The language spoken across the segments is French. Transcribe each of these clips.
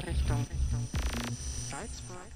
Richtung Salzburg.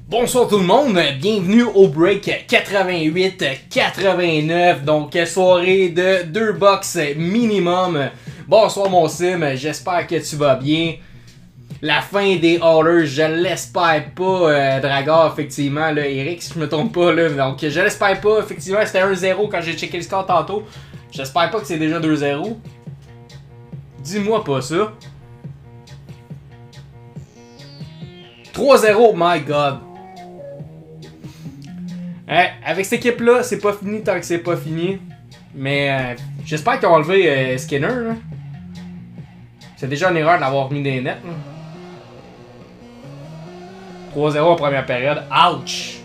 Bonsoir tout le monde, bienvenue au break 88-89, donc soirée de 2 box minimum. Bonsoir mon sim, j'espère que tu vas bien. La fin des haulers, je l'espère pas, Dragor, effectivement, là, Eric, si je me trompe pas, là, donc je l'espère pas, effectivement, c'était 1-0 quand j'ai checké le score tantôt. J'espère pas que c'est déjà 2-0. Dis-moi pas ça. 3-0, my god. Avec cette équipe-là, c'est pas fini tant que c'est pas fini. Mais j'espère qu'ils ont enlevé Skinner. Là. C'est déjà une erreur de l'avoir mis des nets. 3-0 en première période. Ouch!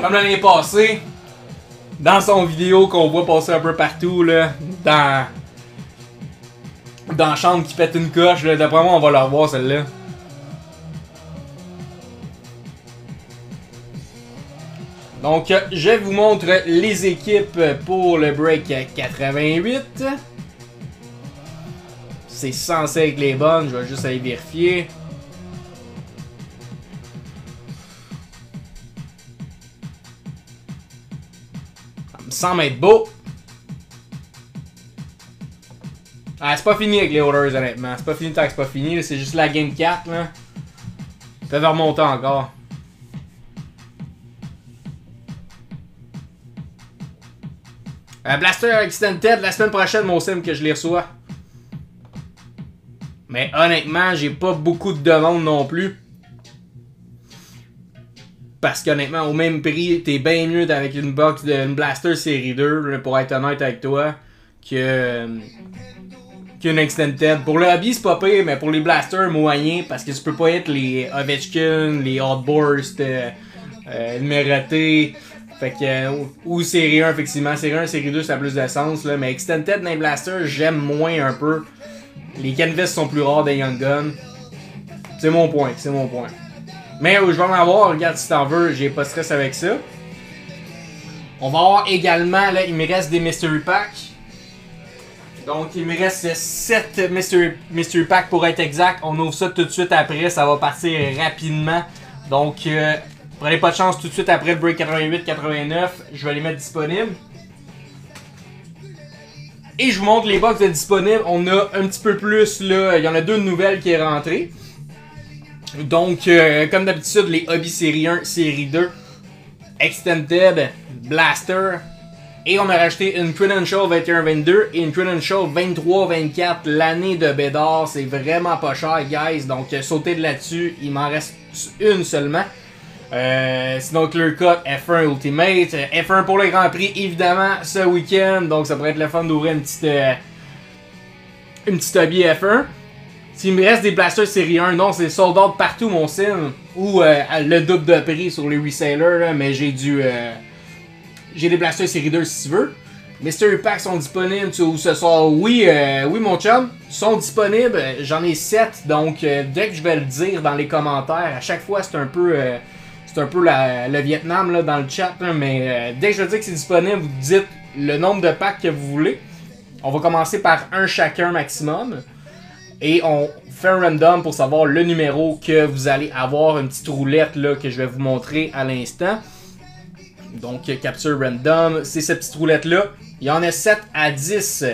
Comme l'année passée, dans son vidéo qu'on voit passer un peu partout, là, dans la chambre qui pète une coche, d'après moi on va la revoir celle-là. Donc je vous montre les équipes pour le break 88. C'est censé être les bonnes, je vais juste aller vérifier. Ça me semble être beau. Ah, c'est pas fini avec les orders, honnêtement. C'est pas fini tant que c'est pas fini. C'est juste la game 4, là. Ils peuvent remonter encore. Blaster Extended, la semaine prochaine, mon sim, que je les reçois. Mais honnêtement, j'ai pas beaucoup de demandes non plus. Parce qu'honnêtement, au même prix, t'es bien mieux avec une box d'une Blaster série 2, là, pour être honnête avec toi, qu'une Extended. Pour le hobby, c'est pas pire, mais pour les Blasters, moyen, parce que tu peux pas être les Ovechkin, les Outburst, numérotés. Fait que, ou série 1, effectivement. Série 1, série 2, ça a plus de sens, là. Mais Extended dans les Blasters, j'aime moins un peu. Les canvas sont plus rares des Young Guns. C'est mon point, c'est mon point. Mais je vais en avoir, regarde si t'en veux, j'ai pas de stress avec ça. On va avoir également, là, il me reste des Mystery Packs. Donc il me reste 7 Mystery Packs pour être exact. On ouvre ça tout de suite après, ça va partir rapidement. Donc prenez pas de chance tout de suite après le break 88-89, je vais les mettre disponibles. Et je vous montre les box de disponibles. On a un petit peu plus, là, il y en a 2 nouvelles qui est rentrées. Donc, comme d'habitude, les Hobby Série 1, Série 2, Extended, Blaster. Et on a rajouté une Credential 21-22 et une Credential 23-24. L'année de Bédard, c'est vraiment pas cher, guys. Donc, sautez de là-dessus. Il m'en reste une seulement. Sinon, Clear Cut, F1 Ultimate. F1 pour le Grand Prix, évidemment, ce week-end. Donc, ça pourrait être le fun d'ouvrir une petite Hobby F1. S'il me reste des Blasters série 1, non, c'est sold out partout mon sim. Ou le double de prix sur les resellers, là, mais j'ai des Blasters série 2 si tu veux. Mystery Packs sont disponibles ce soir. Oui, oui mon chum, sont disponibles. J'en ai 7, donc dès que je vais le dire dans les commentaires, à chaque fois c'est un peu le Vietnam là, dans le chat, là, mais dès que je dis que c'est disponible, vous dites le nombre de packs que vous voulez. On va commencer par un chacun maximum. Et on fait un random pour savoir le numéro que vous allez avoir. Une petite roulette là, que je vais vous montrer à l'instant. Donc, capture random. C'est cette petite roulette là. Il y en a 7 à 10.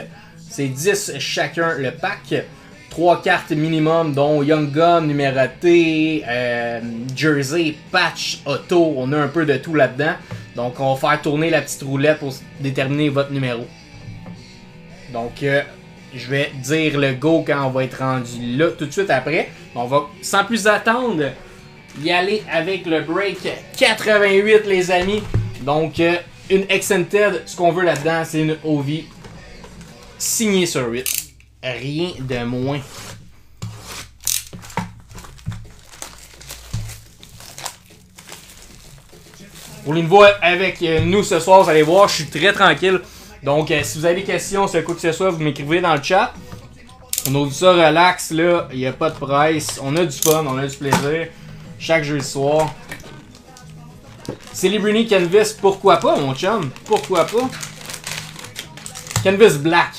C'est 10 chacun le pack. 3 cartes minimum, dont Young Gun, numéroté, Jersey, Patch, Auto. On a un peu de tout là-dedans. Donc, on va faire tourner la petite roulette pour déterminer votre numéro. Donc, je vais dire le go quand on va être rendu là tout de suite après. On va, sans plus attendre, y aller avec le break 88, les amis. Donc, une Extended, ce qu'on veut là-dedans, c'est une OV signée sur 8. Rien de moins. Pour les nouveaux avec nous ce soir, vous allez voir, je suis très tranquille. Donc, si vous avez des questions sur quoi que ce soit, vous m'écrivez dans le chat. On ouvre ça relax, là. Il n'y a pas de presse. On a du fun, on a du plaisir. Chaque jeudi soir. Celebrity Canvas, pourquoi pas, mon chum? Pourquoi pas? Canvas Black.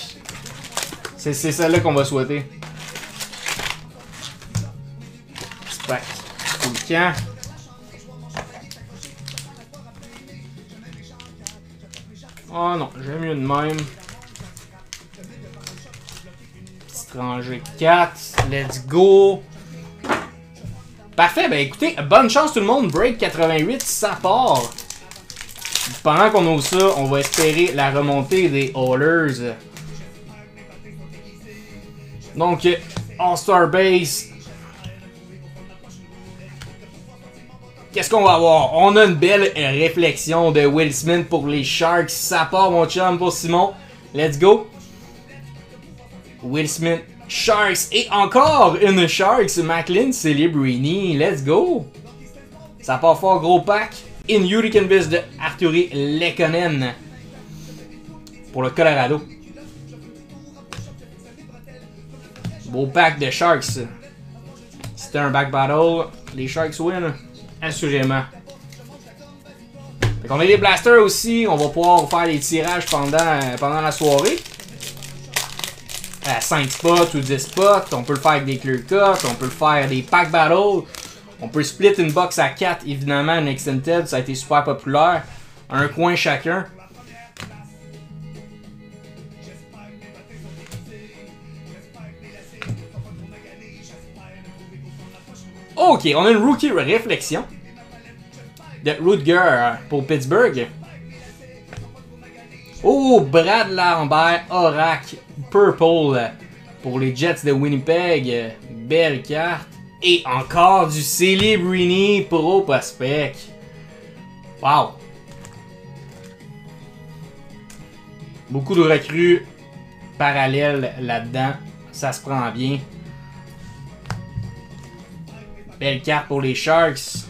C'est celle-là qu'on va souhaiter. Spack. Tout le camp. Oh non, j'aime mieux de même. Petit rangée 4. Let's go. Parfait, ben écoutez, bonne chance tout le monde. Break 88, ça part. Pendant qu'on ouvre ça, on va espérer la remontée des Haulers. Donc, All-Star Base. Qu'est-ce qu'on va avoir? On a une belle réflexion de Will Smith pour les Sharks. Ça part, mon chum, pour Simon. Let's go. Will Smith, Sharks. Et encore une Sharks. Macklin Celebrini. Let's go. Ça part fort, gros pack. In Yuri Canvas de Arturi Lekkonen. Pour le Colorado. Beau pack de Sharks. C'était un back battle. Les Sharks win. Assurément. Fait qu'on a des blasters aussi. On va pouvoir faire des tirages pendant la soirée. À 5 spots ou 10 spots. On peut le faire avec des clear cuts. On peut le faire des pack battles. On peut split une box à 4. Évidemment, une Extended. Ça a été super populaire. Un coin chacun. Ok, on a une rookie réflexion de Rutger pour Pittsburgh. Oh, Brad Lambert, Orac, Purple pour les Jets de Winnipeg. Belle carte. Et encore du Celebrini Pro Prospect. Wow! Beaucoup de recrues parallèles là-dedans. Ça se prend bien. Belle carte pour les Sharks.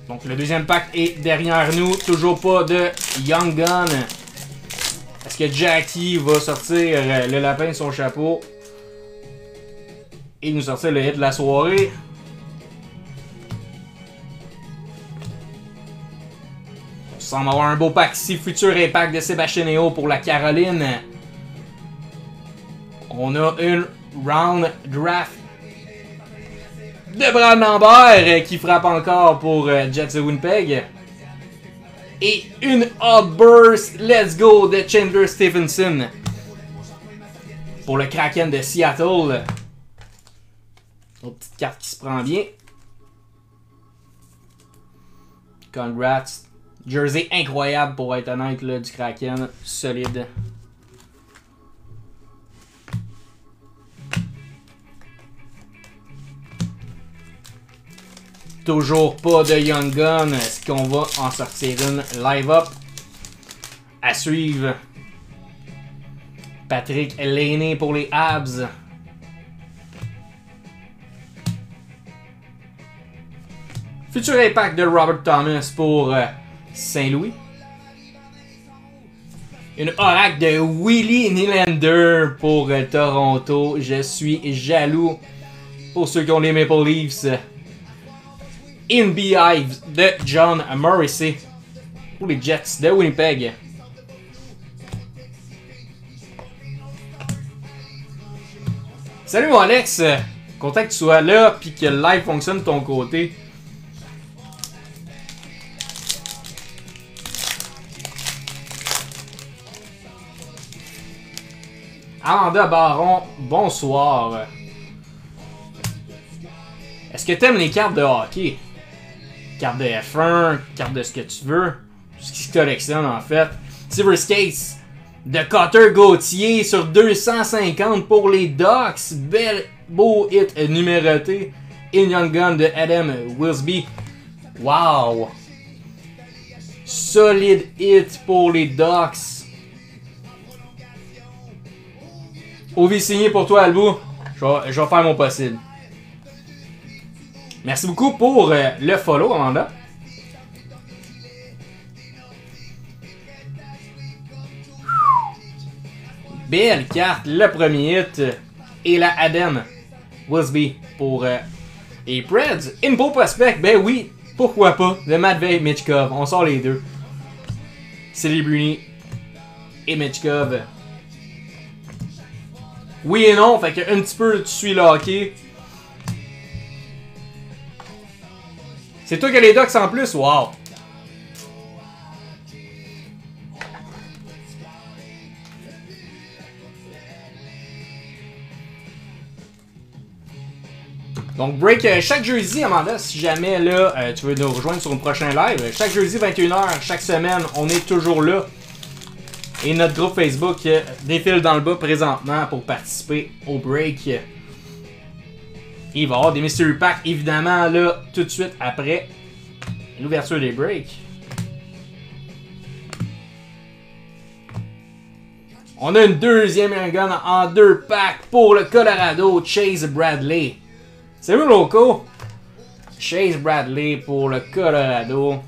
Donc le deuxième pack est derrière nous. Toujours pas de Young Gun. Est-ce que Jackie va sortir le lapin de son chapeau et nous sortir le hit de la soirée? On semble avoir un beau pack ici. Futur impact de Sébastien Aho pour la Caroline. On a une round draft de Brad Lambert qui frappe encore pour Jets de Winnipeg. Et une Outburst Let's Go de Chandler Stephenson pour le Kraken de Seattle. Une petite carte qui se prend bien. Congrats. Jersey incroyable pour être honnête là, du Kraken. Solide. Toujours pas de Young Gun. Est-ce qu'on va en sortir une live up? À suivre. Patrick Lainé pour les Habs. Futur impact de Robert Thomas pour Saint-Louis. Une oracle de Willie Nylander pour Toronto. Je suis jaloux pour ceux qui ont les Maple Leafs. In Beehive de John Morrissey pour les Jets de Winnipeg. Salut mon Alex, content que tu sois là puis que le live fonctionne de ton côté. Amanda Baron, bonsoir. Est-ce que t'aimes les cartes de hockey? Carte de F1, carte de ce que tu veux. Ce qui se collectionne en fait. Silver Skates de Cotter Gauthier sur 250 pour les Ducks. Bel beau hit numéroté. In Young Gun de Adam Wilsby. Wow! Solide hit pour les Ducks. Ovi signé pour toi, Albou. Je vais faire mon possible. Merci beaucoup pour le follow, Amanda. Belle carte, le premier hit. Et la Adam Wilsby pour les Preds. Info Prospect, ben oui, pourquoi pas. De Matvei Michkov, on sort les deux. Celebrini et Michkov. Oui et non, fait que un petit peu tu suis le hockey. C'est toi qui as les Ducks en plus? Wow! Donc, break chaque jeudi, Amanda, si jamais là, tu veux nous rejoindre sur un prochain live. Chaque jeudi, 21h, chaque semaine, on est toujours là. Et notre groupe Facebook défile dans le bas présentement pour participer au break. Il va y avoir des mystery packs, évidemment, là, tout de suite après l'ouverture des breaks. On a une deuxième Young Gun en 2 packs pour le Colorado, Chase Bradley. Salut Loco! Chase Bradley pour le Colorado.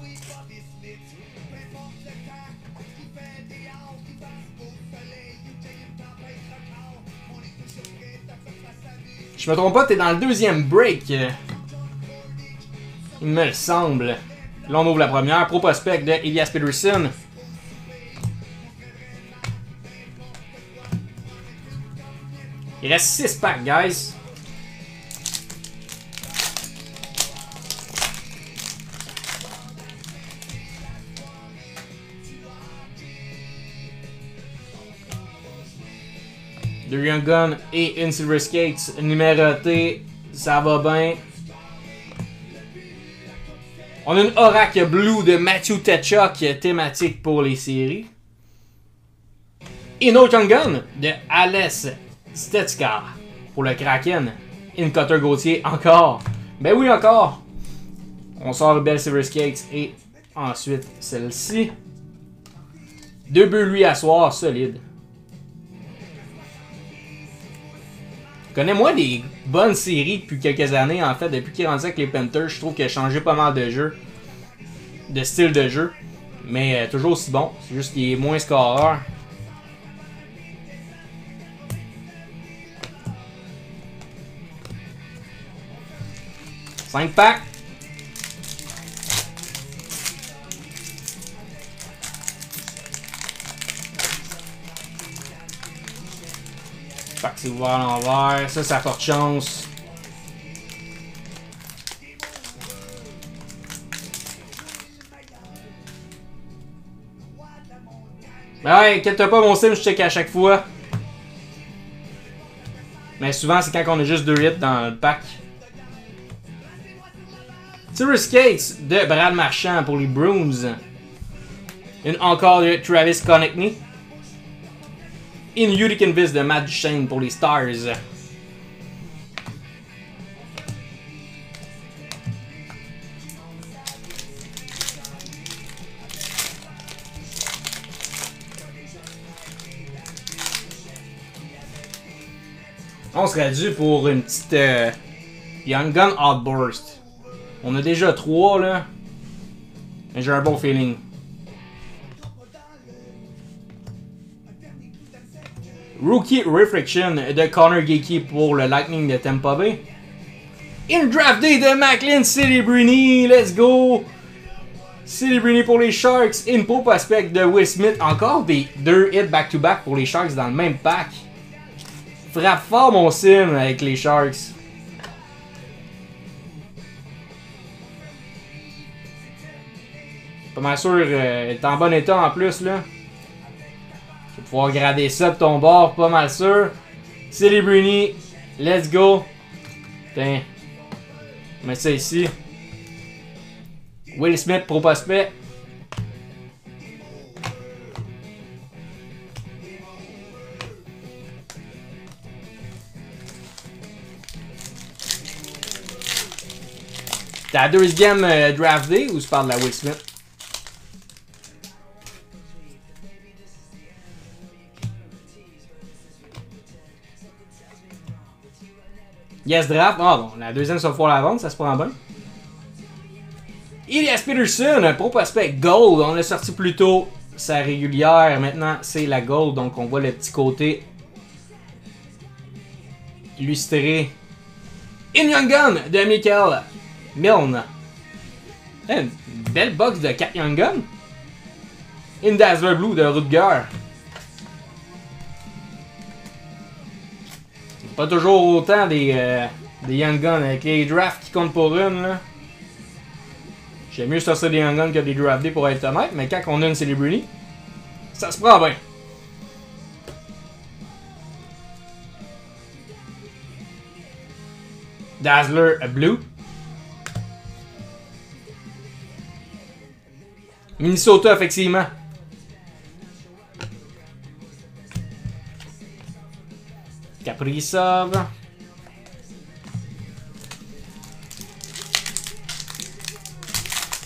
Je me trompe pas, t'es dans le deuxième break. Il me le semble. Là, on ouvre la première. Pro Prospect de Elias Peterson. Il reste 6 packs, guys. Deux Young Gun et une Silver Skates numérotée. Ça va bien. On a une Oracle Blue de Matthew Tkachuk, thématique pour les séries. Et une autre Young Gun de Ales Stetska pour le Kraken. In-Cutter Gauthier encore. Ben oui, encore. On sort le Bell Silver Skates et ensuite celle-ci. 2 buts lui à soir, solide. Je connais moi des bonnes séries depuis quelques années en fait. Depuis qu'il est rendu avec les Panthers, je trouve qu'il a changé pas mal de jeu. De style de jeu. Mais toujours aussi bon. C'est juste qu'il est moins scoreur. Cinq packs. Pack c'est ouvert à l'envers. Ça porte chance. Ben ouais, inquiète-toi pas, mon sim, je check à chaque fois. Mais souvent, c'est quand on a juste 2 hits dans le pack. Silver Skates de Brad Marchand pour les Bruins. Une encore de Travis Konechny. Une Hurricane Vis de Matt Duchene pour les Stars. On serait dû pour une petite Young Gun Outburst. On a déjà 3 là. Mais j'ai un bon feeling. Rookie Reflection de Connor Geeky pour le Lightning de Tampa Bay. In Draft Day de Macklin Celebrini. Let's go! Celebrini pour les Sharks. Info prospect de Will Smith. Encore des 2 hits back-to-back pour les Sharks dans le même pack. Frappe fort mon sim avec les Sharks. Pas mal sûr, est en bon état en plus là. Tu vas pouvoir grader ça de ton bord, pas mal sûr. Celebrini, let's go. Putain. On met ça ici. Will Smith pro prospect. T'as la deuxième draft day ou tu parles de la Will Smith? Yes draft. Ah bon, la deuxième ça va pouvoir la vendre, ça se prend bien. Elias Peterson, pro prospect gold. On l'a sorti plus tôt. Sa régulière, maintenant c'est la gold. Donc on voit le petit côté illustré. In Young Gun de Michael Milne. Une belle box de 4 Young Gun. In Dazzler Blue de Rutger. Pas toujours autant des Young Guns avec les drafts qui comptent pour une là. J'aime mieux sortir des Young Guns que des draft day pour être honnête, mais quand on a une Celebrity, ça se prend bien. Dazzler Blue. Minnesota, effectivement. Kaprizov.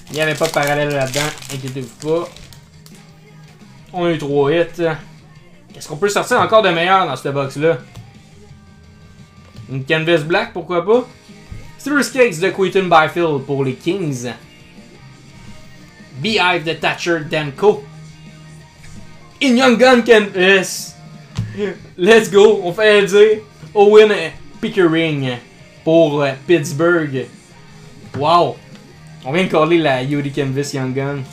Il n'y avait pas de parallèle là-dedans, inquiétez-vous pas. On a eu 3 hits. Qu'est-ce qu'on peut sortir encore de meilleur dans cette box-là? Une Canvas Black, pourquoi pas? Silver Skates de Quinton Byfield pour les Kings. Beehive de Thatcher Danko. In Young Gun Canvas. Let's go, on fait le dire. Owen Pickering pour Pittsburgh. Wow. On vient de coller la Yuri Canvas Young Gun.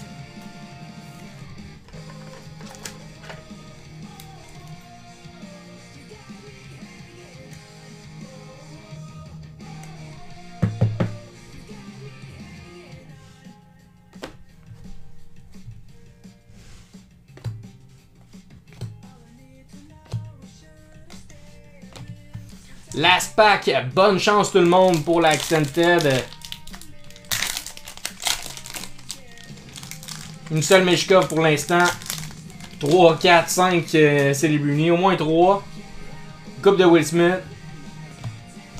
Last pack, bonne chance tout le monde pour la Extended. Une seule Meshkov pour l'instant. 3, 4, 5 Celebrity, au moins 3. Coupe de Will Smith.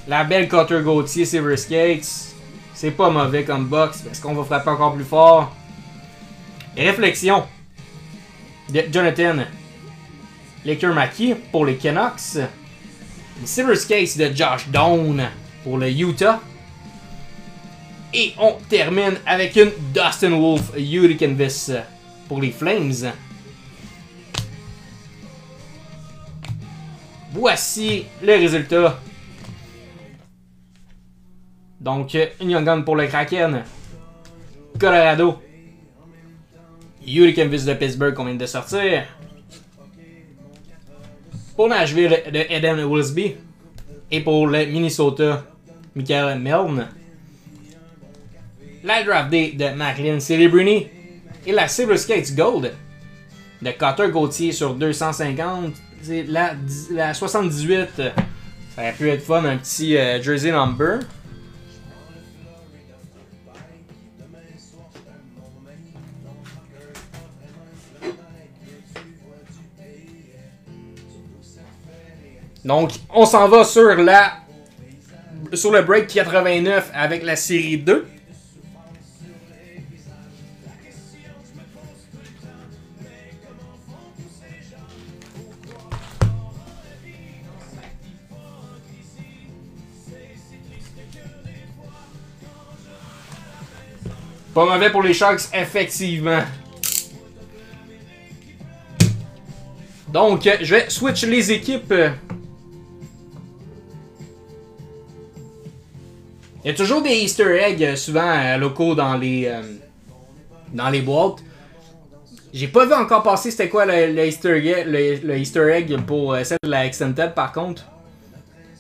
La belle Cutter Gauthier Silver Skates. C'est pas mauvais comme box. Est-ce qu'on va frapper encore plus fort? Réflexion de Jonathan Lecker-Mackey pour les Canucks. Les Silver Skates de Josh Doan pour le Utah. Et on termine avec une Dustin Wolf Yuri Canvas pour les Flames. Voici le résultat. Donc, une Young Gun pour le Kraken. Colorado. Yuri Canvas de Pittsburgh qu'on vient de sortir. Pour Nashville de Eden Wilsby. Et pour le Minnesota, Michael Milne. La Draft Day de Macklin Celebrini. Et la Silver Skates Gold de Cutter Gauthier sur 250. C'est la 78. Ça aurait pu être fun, un petit jersey number. Donc, on s'en va sur le break 89 avec la série 2. Pas mauvais pour les Sharks, effectivement. Donc, je vais switch les équipes. Il y a toujours des Easter eggs, souvent locaux dans les boîtes. J'ai pas vu encore passer c'était quoi le Easter egg pour celle de la Extended par contre.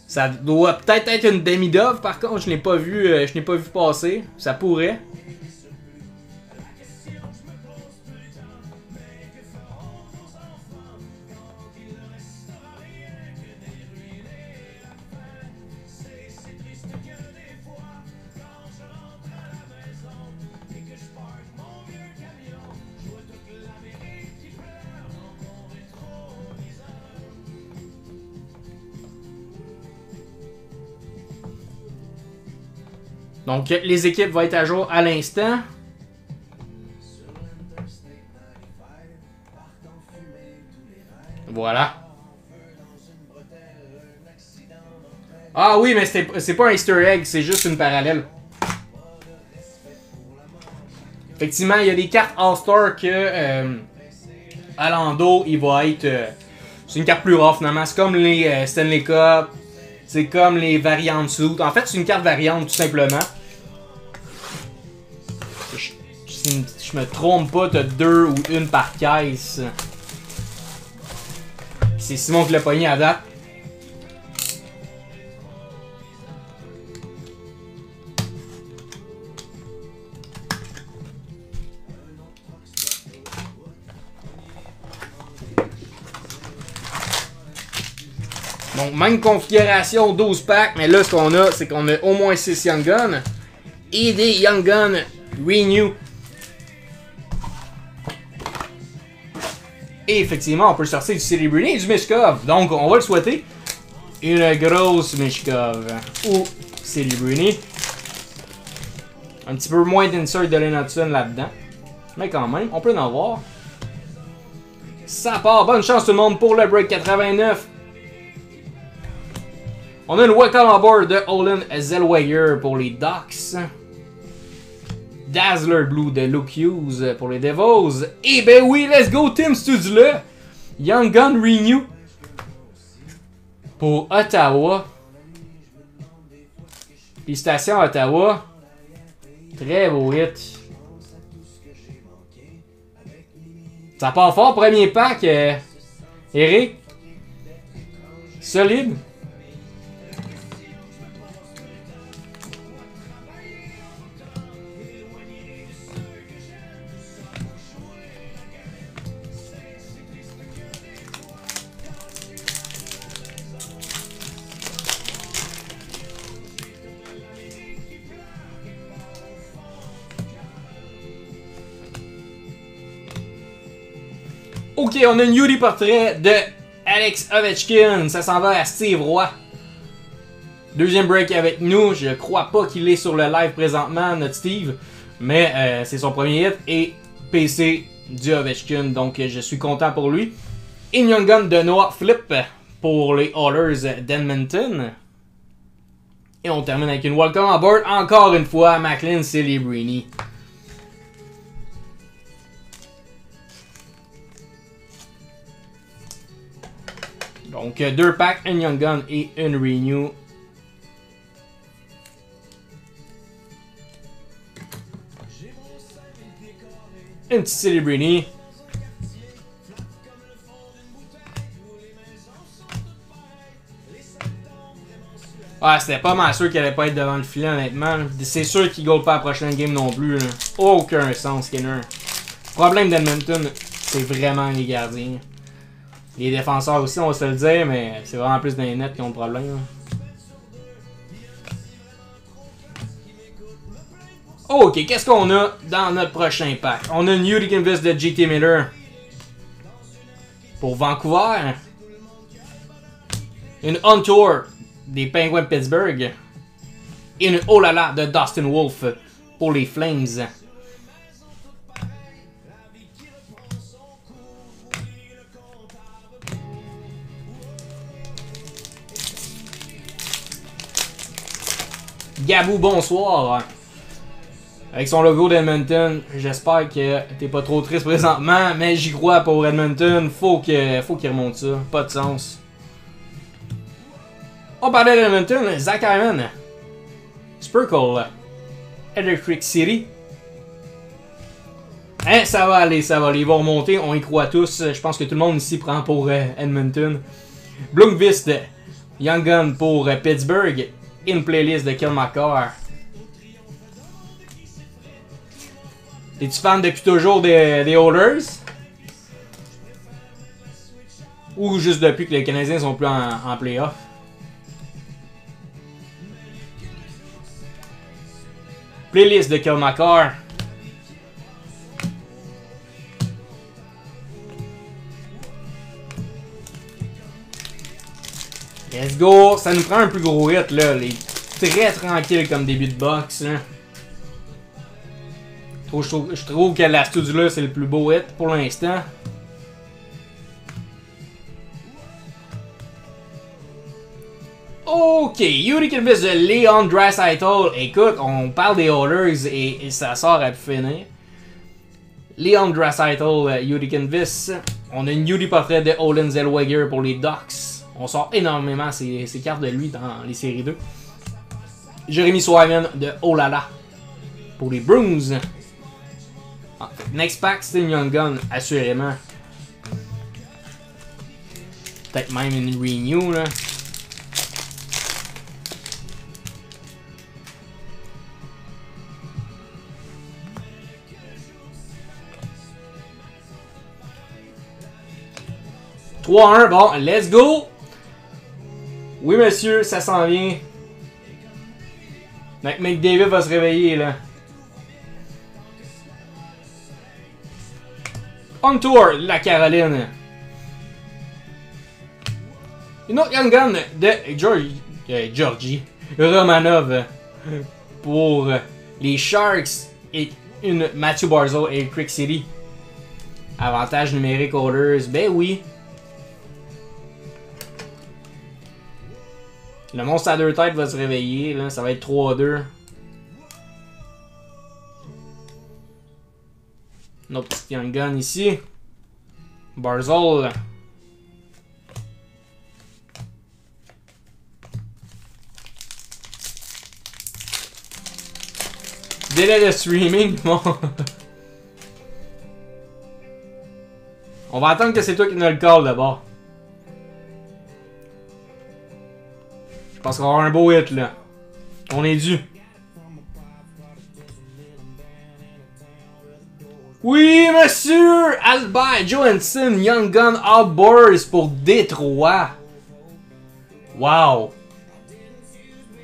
Ça doit peut-être être une demi-dove par contre, je n'ai pas vu passer. Ça pourrait. Donc, les équipes vont être à jour à l'instant. Voilà. Ah oui, mais c'est pas un Easter egg, c'est juste une parallèle. Effectivement, il y a des cartes All-Star que à l'endo, il va être... c'est une carte plus rare finalement. C'est comme les Stanley Cup. C'est comme les variantes suit. En fait, c'est une carte variante tout simplement. Si je me trompe pas, t'as 2 ou 1 par caisse. C'est Simon qui l'a pogné à date. Donc, même configuration, 12 packs, mais là, ce qu'on a, c'est qu'on a au moins 6 Young Guns et des Young Guns Renew. Et effectivement, on peut sortir du Celebrini et du Mishkov. Donc, on va le souhaiter. Une grosse Mishkov ou Celebrini. Un petit peu moins d'insert de Lane Hudson là-dedans. Mais quand même, on peut en avoir. Ça part. Bonne chance tout le monde pour le break 89. On a une welcome on board de Olin Zellweger pour les Ducks. Dazzler Blue de Luke Hughes pour les Devils. Et ben oui, let's go Tim Studzla. Young Gun Renew pour Ottawa. Félicitations Ottawa. Très beau hit. Ça part fort, premier pack. Eric. Solide. Ok, on a une Yuri portrait de Alex Ovechkin, ça s'en va à Steve Roy. Deuxième break avec nous, je crois pas qu'il est sur le live présentement, notre Steve. Mais c'est son premier hit et PC du Ovechkin, donc je suis content pour lui. Et Young Gun de Noah Flip pour les Oilers d'Edmonton. Et on termine avec une welcome on board, encore une fois, Macklin Celebrini. Donc 2 packs, un Young Gun et une Renew. Un petit Celebrini. Ah, c'était pas mal sûr qu'il allait pas être devant le filet, honnêtement. C'est sûr qu'il ne goal pas la prochaine game non plus. Là. Aucun sens, Skinner. Le problème d'Edmonton, c'est vraiment les gardiens. Les défenseurs aussi, on va se le dire, mais c'est vraiment plus dans les nets qui ont le problème. Là. Ok, qu'est-ce qu'on a dans notre prochain pack? On a une Unique Invest de JT Miller pour Vancouver. Une On Tour des Penguins de Pittsburgh. Et une Oh là là de Dustin Wolf pour les Flames. Gabou, bonsoir. Avec son logo d'Edmonton, j'espère que t'es pas trop triste présentement, mais j'y crois pour Edmonton, faut qu'il remonte ça, pas de sens. On parlait d'Edmonton, Zach Hyman, Sprinkle, Electric City. Hein, ça va aller, ils vont remonter, on y croit tous, je pense que tout le monde ici prend pour Edmonton. Blomqvist, Young Gun pour Pittsburgh, une playlist de Kill McCarr. Es-tu fan depuis toujours des Oilers? Ou juste depuis que les Canadiens sont plus en playoff? Playlist de Kill McCarr. Let's go! Ça nous prend un plus gros hit là. Les très tranquille comme début de box. Là. Je trouve que la Studula c'est le plus beau hit pour l'instant. Ok, Unique Invest de Leon Draisaitl. Écoute, on parle des Oilers et ça sort à finir. Leon Draisaitl, Unique Invest. On a une Unique Portrait de Olen Zellweger pour les Ducks. On sort énormément ces cartes de lui dans les séries 2. Jeremy Swayman de Olala pour les Bruins. Ah, next pack, c'est une Young Gun, assurément. Peut-être même une Renew, là. « 3-1, bon, let's go! » Oui, monsieur, ça s'en vient. McDavid va se réveiller, là. On tour, la Caroline. Une autre Young Gun de Georgie Romanov pour les Sharks et une Matthew Barzal et Creek City. Avantage numérique Oilers, ben oui. Le monstre à deux têtes va se réveiller, là, ça va être 3-2. Notre petite Young Gun ici. Barzal. Délai de streaming, bon. On va attendre que c'est toi qui nous le call d'abord. Je pense qu'on va avoir un beau hit là. On est dû. Oui, monsieur! Albert Johansson, Young Gun Outboards pour Détroit. Wow!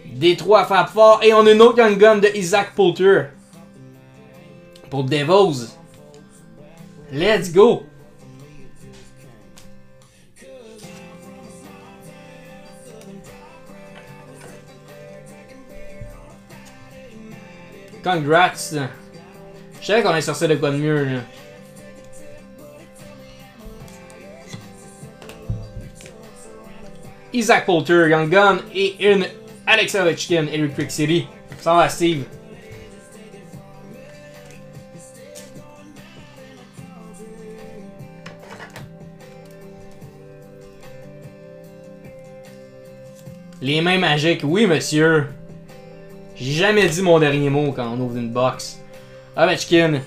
Détroit frappe fort. Et on a une autre Young Gun de Isaac Poulter. Pour Devils. Let's go! Congrats. Je savais qu'on est sorti de quoi de mieux, là. Isaac Poulter, Young Gun et une Alex Ovechkin, Electric City. Ça va, Steve. Les mains magiques, oui monsieur. J'ai jamais dit mon dernier mot quand on ouvre une box. Ovechkin.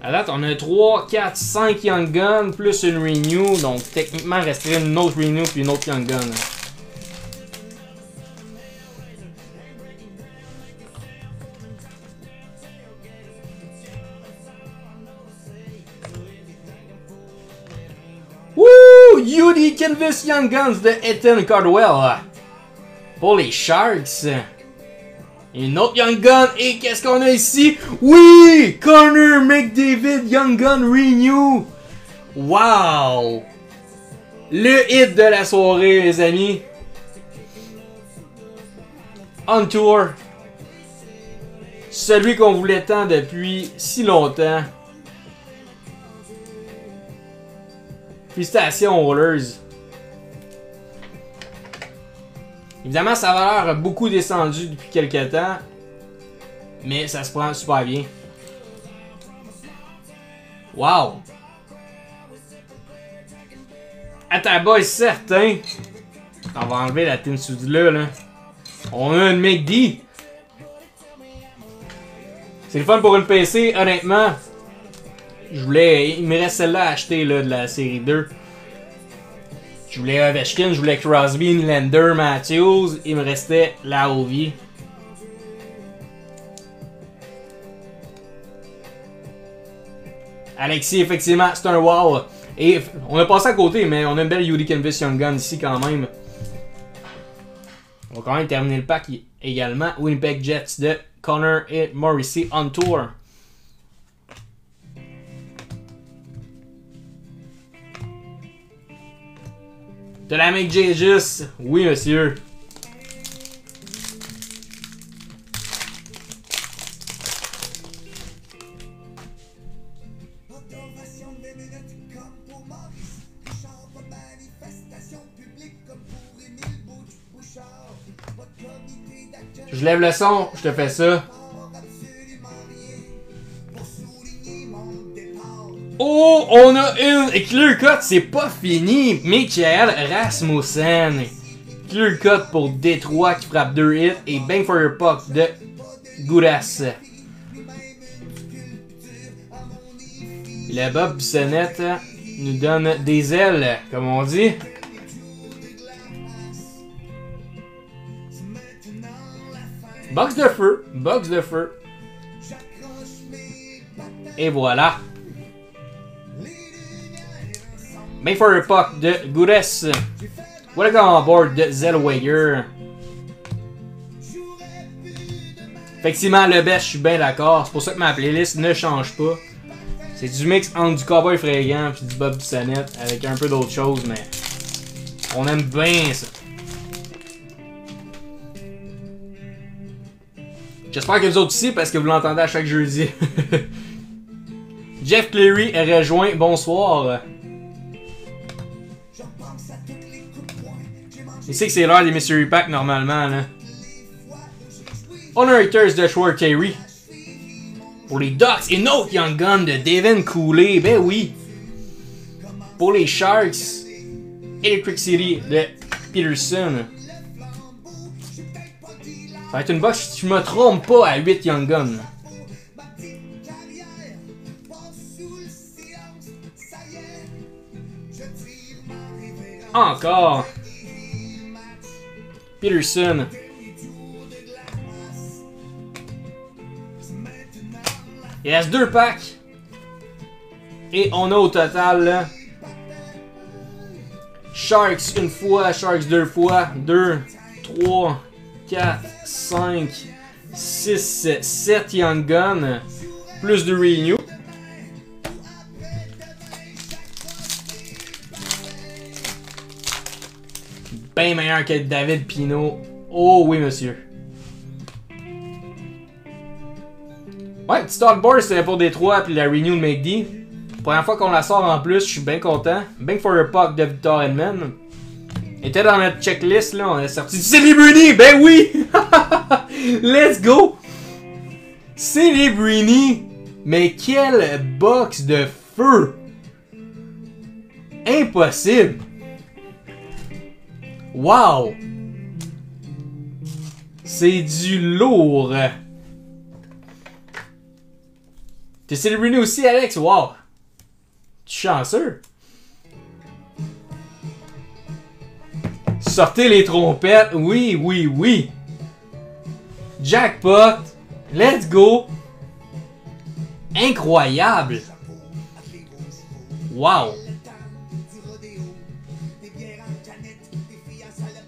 À date, on a 3, 4, 5 Young Gun plus une Renew. Donc techniquement, il resterait une autre Renew puis une autre Young Gun. Wouh! UD Canvas Young Guns de Ethan Cardwell. Pour les Sharks. Une autre Young Gun. Et qu'est-ce qu'on a ici? Oui! Connor McDavid Young Gun Renew. Wow! Le hit de la soirée, les amis. On Tour. Celui qu'on voulait tant depuis si longtemps. Félicitations, Oilers. Évidemment, sa valeur a beaucoup descendu depuis quelques temps. Mais ça se prend super bien. Wow! Attaba est certain. On va enlever la tine sous là. On a une McD. C'est le fun pour une PC, honnêtement. Il me reste celle-là à acheter là, de la série 2. Je voulais Ovechkin, je voulais Crosby, Nylander, Matthews. Il me restait la Ovi. Alexis, effectivement, c'est un wow. Et on a passé à côté, mais on a une belle UD Canvas Young Gun ici quand même. On va quand même terminer le pack également. Winnipeg Jets de Connor et Morrissey on tour. De la McJages, oui monsieur. Je lève le son, je te fais ça. Oh, on a une clear cut, c'est pas fini. Michael Rasmussen. Clear cut pour Détroit qui frappe 2 hits et Bang for your puck de Goudas. Le Bob Bissonnette nous donne des ailes, comme on dit. Box de feu, box de feu. Et voilà. Bang for your puck de Goudas. Welcome on board de Zellweger. Effectivement, le best, je suis bien d'accord. C'est pour ça que ma playlist ne change pas. C'est du mix entre du Cowboy Fringant et du Bob Bissonnette avec un peu d'autres choses, mais on aime bien ça. J'espère que vous autres aussi, parce que vous l'entendez à chaque jeudi. Jeff Cleary est rejoint. Bonsoir. Il sait que c'est l'heure des Mystery Packs normalement. Là. Honor Haters de Schwartz Terry. Pour les Ducks, une autre Young Gun de Devin Cooley. Ben oui. Pour les Sharks, Electric City de Peterson. Ça va être une box, si je me trompe pas, à 8 Young Guns. Encore. Peterson. Il reste 2 packs. Et on a au total là, Sharks une fois, Sharks 2 fois, 2, 3, 4, 5, 6, 7 Young Guns, plus de Renew. bien meilleur que David Pino. Oh oui, monsieur. Ouais, petit talkboard, c'était pour Détroit puis la Renew de McD. Première fois qu'on la sort en plus, je suis bien content. Bang for a Puck de Victor Edmond. Était dans notre checklist, là, on a sorti Celebrity! Ben oui! Let's go! Celebrity! Mais quelle box de feu! Impossible! Wow! C'est du lourd! T'es Celebrity aussi, Alex? Wow! Tu es chanceux! Sortez les trompettes! Oui, oui, oui! Jackpot! Let's go! Incroyable! Wow!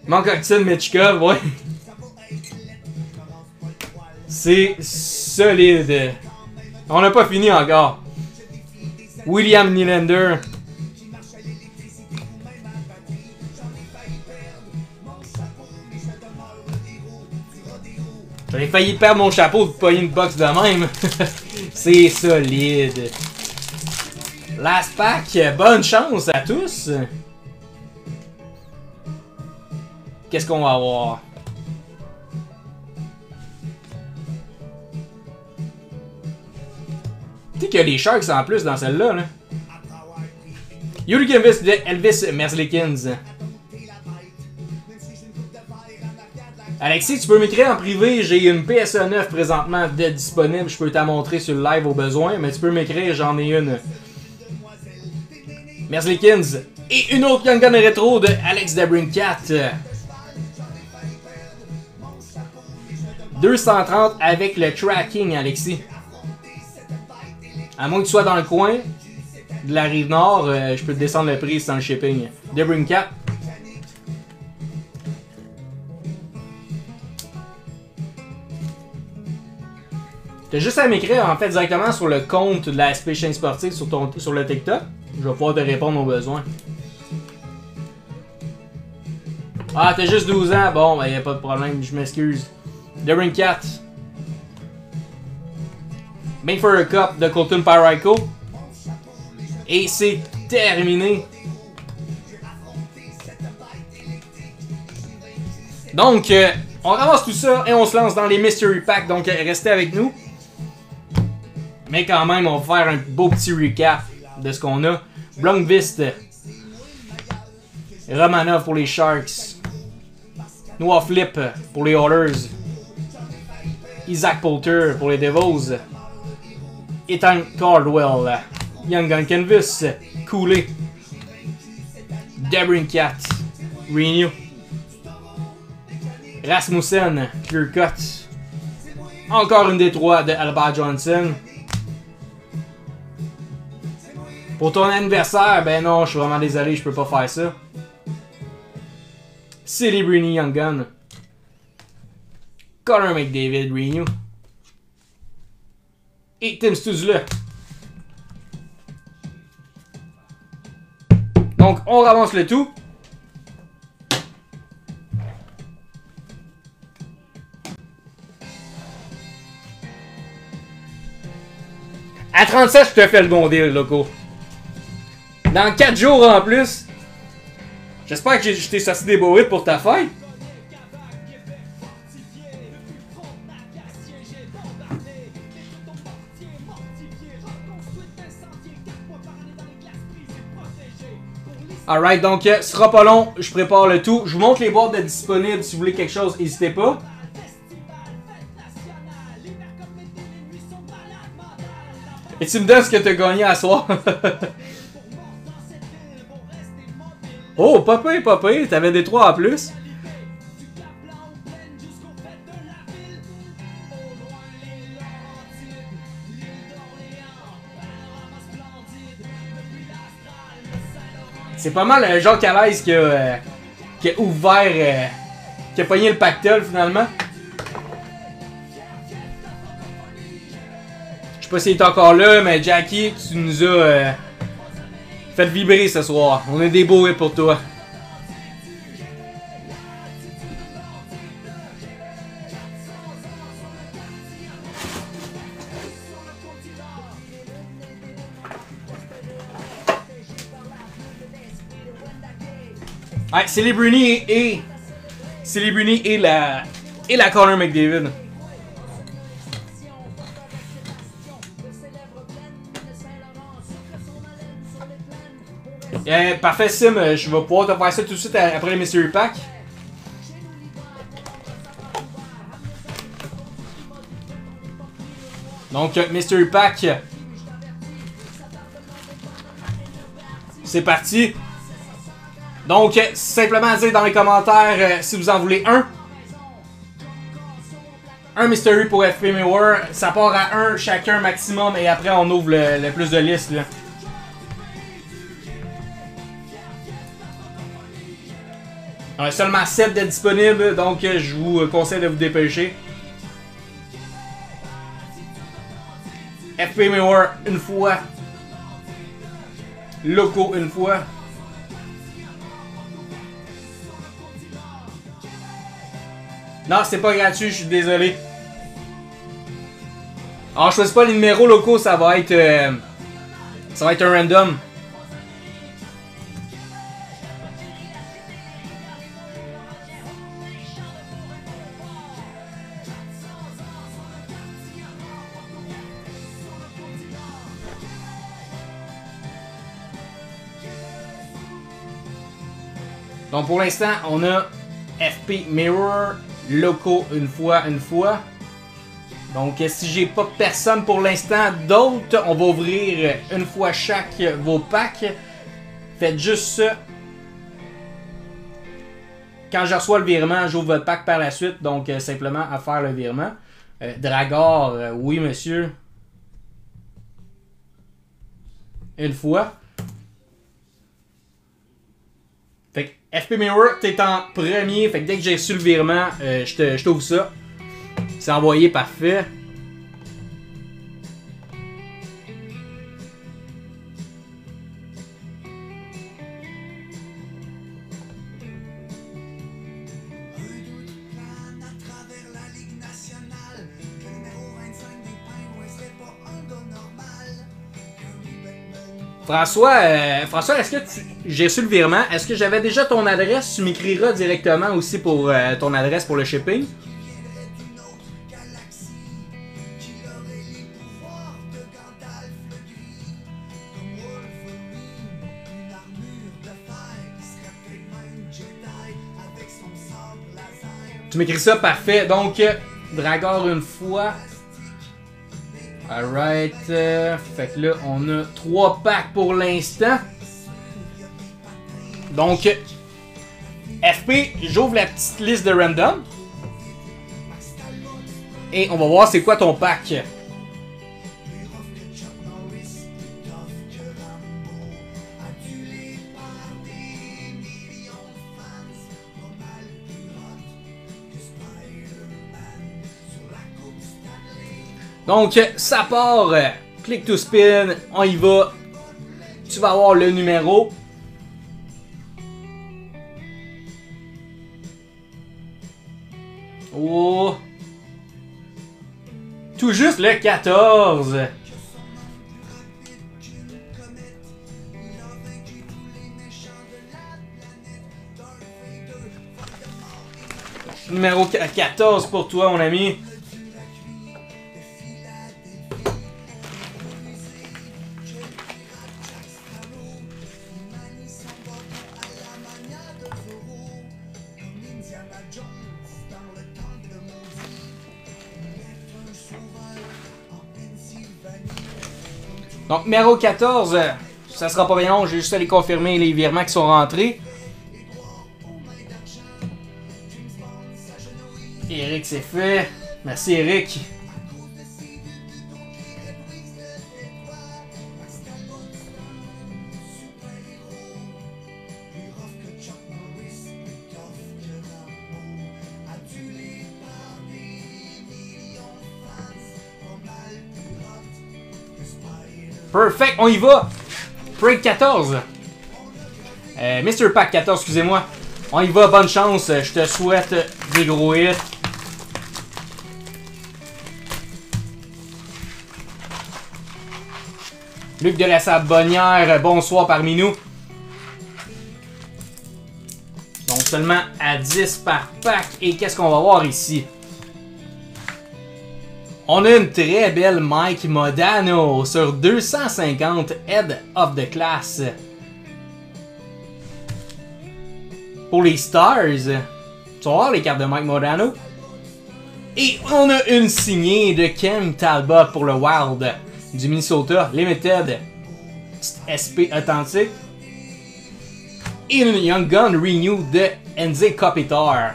Mancoxin Mitchkov, ouais! C'est solide! On n'a pas fini encore! William Nylander! J'aurais failli perdre mon chapeau de pogner une box de même. C'est solide. Last pack, bonne chance à tous. Qu'est-ce qu'on va avoir? Tu sais qu'il y a les Sharks en plus dans celle-là. Là. Yuri Elvis de Elvis Merzlikins. Alexis, tu peux m'écrire en privé, j'ai une PSE 9 présentement de disponible, je peux t'en montrer sur le live au besoin, mais tu peux m'écrire, j'en ai une. Merzlikins. Et une autre Young Gun rétro de Alex Debrincat. 230 avec le tracking, Alexis. À moins que tu sois dans le coin de la rive nord, je peux te descendre le prix sans le shipping. Debrincat. T'as juste à m'écrire en fait directement sur le compte de la SP Chaîne Sportive sur le TikTok. Je vais pouvoir te répondre aux besoins. Ah, t'as juste 12 ans? Bon, ben y'a pas de problème, je m'excuse. Debrincat. Bang for a Cup de Colton Parayko. Et c'est terminé. Donc, on ramasse tout ça et on se lance dans les Mystery Packs. Donc, restez avec nous. Mais quand même, on va faire un beau petit recap de ce qu'on a. Blomqvist. Romanov pour les Sharks. Noah Flip pour les Oilers. Isaac Poulter pour les Devils. Ethan Cardwell. Young Gun Canvas. Cooley. Debrincat. Renew. Rasmussen. Clear Cut. Encore une des 3 de Albert Johnson. Pour ton anniversaire, ben non, je suis vraiment désolé, je peux pas faire ça. Celebrity Young Gun. Connor McDavid Renew. Et Tim Stützle. Donc, on ramasse le tout. À 37, je te fais le bon deal, loco. Dans 4 jours en plus. J'espère que je t'ai sorti des beaux hits pour ta fête. Alright, donc ce sera pas long, je prépare le tout. Je vous montre les boîtes de disponibles si vous voulez quelque chose, n'hésitez pas. Et tu me donnes ce que tu as gagné à soir. Oh, pas pire, t'avais des 3 en plus. C'est pas mal Jacques Alès qui a ouvert, qui a pogné le pactole finalement. Je sais pas s'il est encore là, mais Jackie, tu nous as fait vibrer ce soir. On a des beaux hits pour toi. Ouais, Celebrini et la Connor McDavid. Parfait Sim, je vais pouvoir te faire ça tout de suite après le Mystery Pack. Donc Mystery Pack. C'est parti. Donc simplement dire dans les commentaires si vous en voulez un. Un Mystery pour FP Mirror. Ça part à un chacun maximum et après on ouvre le plus de listes là. Seulement 7 de disponibles, donc je vous conseille de vous dépêcher. FP Mirror une fois. Loco une fois. Non, c'est pas gratuit, je suis désolé. Alors, je choisis pas les numéros locaux, ça va être un random. Donc pour l'instant, on a FP Mirror, Loco une fois. Donc si j'ai pas personne pour l'instant d'autres, on va ouvrir une fois chaque vos packs. Faites juste ça. Quand je reçois le virement, j'ouvre votre pack par la suite. Donc simplement à faire le virement. Dragor, oui monsieur. Une fois. Fait que FP Mirror, t'es en premier. Fait que dès que j'ai reçu le virement, je t'ouvre ça. C'est envoyé, parfait. François, est-ce que j'ai reçu le virement? Est-ce que j'avais déjà ton adresse? Tu m'écriras directement aussi pour ton adresse pour le shipping. Tu m'écris ça, parfait. Donc, Dragor une fois. Alright. Fait que là, on a 3 packs pour l'instant. Donc, FP, j'ouvre la petite liste de random. Et on va voir c'est quoi ton pack. Donc, ça part. Click to spin. On y va. Tu vas avoir le numéro. Oh. Tout juste le 14. Numéro 14 pour toi, mon ami. Donc, numéro 14, ça sera pas bien long, j'ai juste à aller confirmer les virements qui sont rentrés. Eric, c'est fait. Merci, Eric. Perfect, on y va! Break 14. Mr. Pack 14, excusez-moi. On y va, bonne chance. Je te souhaite des gros hits. Luc de la Sabonnière, bonsoir parmi nous. Seulement à 10 par pack. Et qu'est-ce qu'on va voir ici? On a une très belle Mike Modano sur 250 Head of the Class. Pour les Stars, tu vas voir les cartes de Mike Modano. Et on a une signée de Ken Talbot pour le Wild du Minnesota. Limited SP authentique. Et une Young Gun Renew de NZ Kopitar.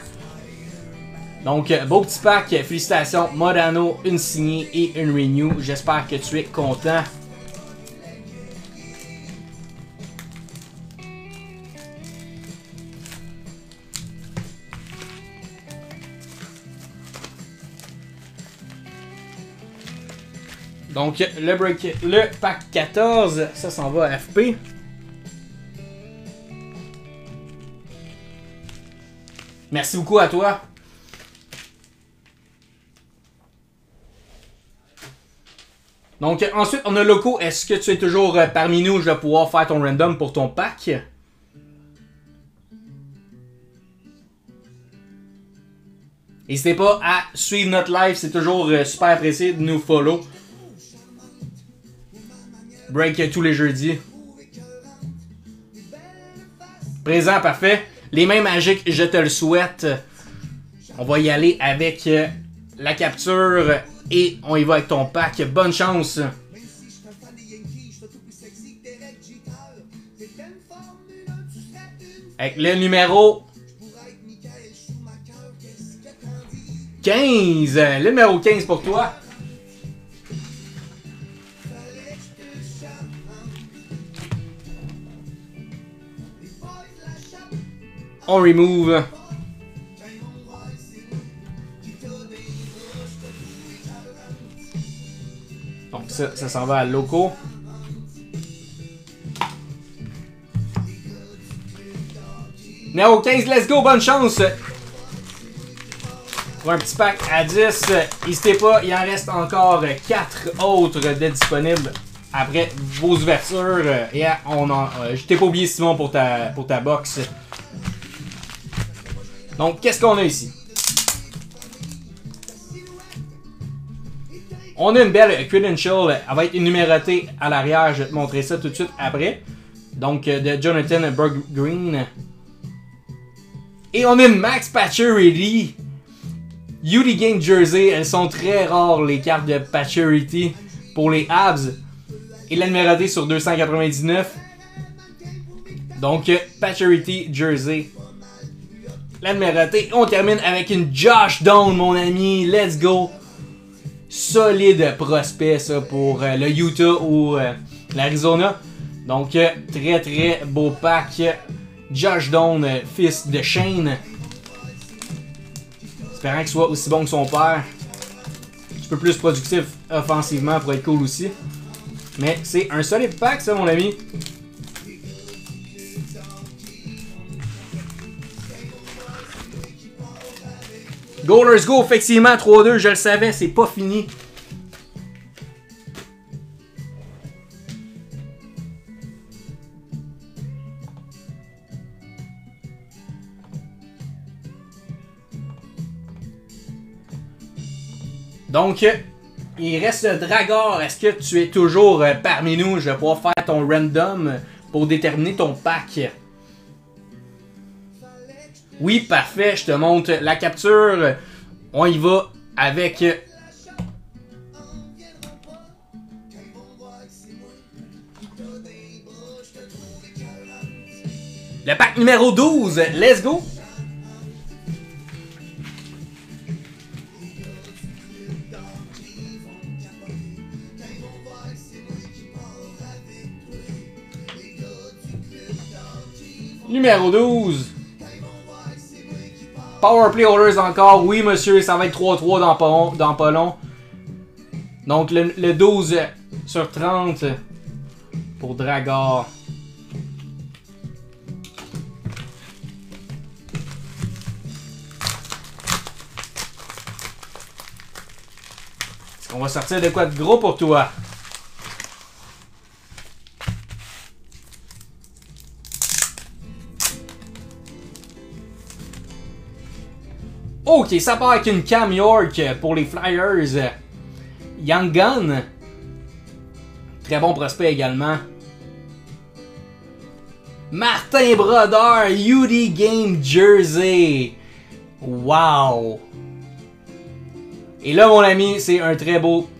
Donc, beau petit pack. Félicitations, Modano, une signée et une Renew. J'espère que tu es content. Donc, le pack 14, ça s'en va à FP. Merci beaucoup à toi. Donc, ensuite, on a Loco. Est-ce que tu es toujours parmi nous? Je vais pouvoir faire ton random pour ton pack. N'hésitez pas à suivre notre live. C'est toujours super apprécié de nous follow. Break tous les jeudis. Présent, parfait. Les mains magiques, je te le souhaite. On va y aller avec la capture et on y va avec ton pack. Bonne chance. Avec le numéro 15. Le numéro 15 pour toi. On remove. Donc ça s'en va à Loco. Numéro 15, let's go, bonne chance. Pour un petit pack à 10, n'hésitez pas, il en reste encore 4 autres de disponibles après vos ouvertures. Et je t'ai pas oublié Simon pour ta box. Donc, qu'est-ce qu'on a ici? On a une belle credential. Elle va être numérotée à l'arrière. Je vais te montrer ça tout de suite après. Donc, de Jonathan Berggren. Et on a une Max Pacioretty. UD Game Jersey. Elles sont très rares, les cartes de Pacioretty pour les Habs. Et la numérotée sur 299. Donc, Pacioretty Jersey. La numérotée. On termine avec une Josh Doan, mon ami. Let's go. Solide prospect, ça, pour le Utah ou l'Arizona. Donc, très, très beau pack. Josh Doan, fils de Shane. Espérant qu'il soit aussi bon que son père. Un petit peu plus productif offensivement pour être cool aussi. Mais c'est un solide pack, ça, mon ami. Go, let's go! Effectivement, 3-2, je le savais, c'est pas fini. Donc, il reste Dragor. Est-ce que tu es toujours parmi nous? Je vais pouvoir faire ton random pour déterminer ton pack. Oui, parfait. Je te montre la capture. On y va avec... le pack numéro 12. Let's go! Numéro 12. Powerplay Holders encore. Oui, monsieur, ça va être 3-3 dans pas long. Donc, le 12 sur 30 pour Dragor. Est-ce qu'on va sortir de quoi de gros pour toi? Ok, ça part avec une Cam York pour les Flyers. Young Gun. Très bon prospect également. Martin Brodeur, UD Game Jersey. Wow. Et là, mon ami, c'est un très beau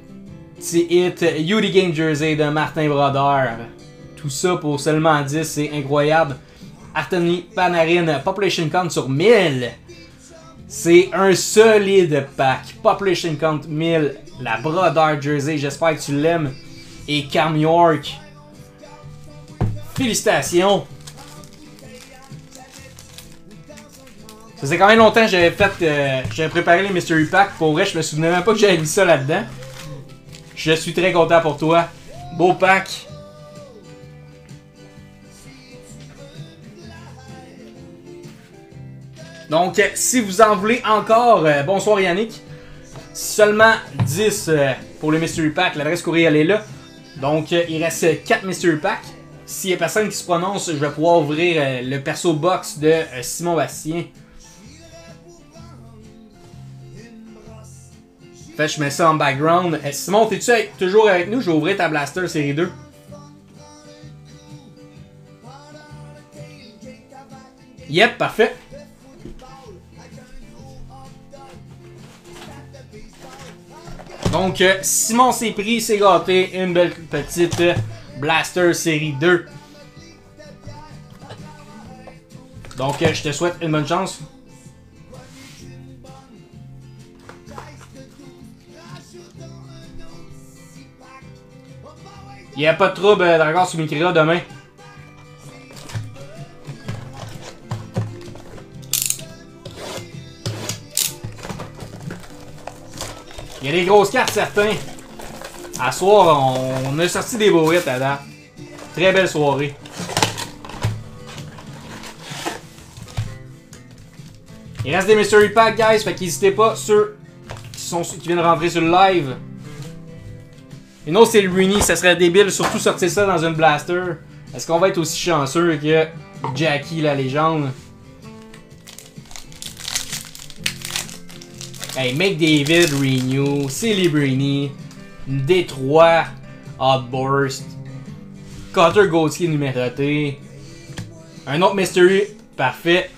petit hit. UD Game Jersey de Martin Brodeur. Tout ça pour seulement 10, c'est incroyable. Artemi Panarin, Population Count sur 1000. C'est un solide pack. Population Count 1000. La Brodeur Jersey, j'espère que tu l'aimes. Et Cam York. Félicitations. Ça faisait quand même longtemps que j'avais préparé les Mystery Pack. Pour vrai, je me souvenais même pas que j'avais mis ça là-dedans. Je suis très content pour toi. Beau pack. Donc, si vous en voulez encore, bonsoir Yannick. Seulement 10 pour le Mystery Pack. L'adresse courriel est là. Donc, il reste 4 Mystery Pack. S'il y a personne qui se prononce, je vais pouvoir ouvrir le perso box de Simon Bastien. Fait, je mets ça en background. Simon, t'es-tu toujours avec nous? Je vais ouvrir ta Blaster série 2. Yep, parfait. Donc, Simon s'est pris, s'est gâté. Une belle petite Blaster série 2. Donc, je te souhaite une bonne chance. Il n'y a pas de trouble, Dragon, tu m'écriras demain. Il y a des grosses cartes, certains. À soir, on a sorti des beaux hits à date. Très belle soirée. Il reste des Mystery Pack, guys, fait qu'hésitez pas, ceux qui viennent rentrer sur le live. Et non, c'est le Rooney, ça serait débile, surtout sortir ça dans une Blaster. Est-ce qu'on va être aussi chanceux que Jackie, la légende? Hey, McDavid, Renew, Celebrini, Détroit, Outburst, Cutter Gauthier numéroté, un autre Mystery, parfait.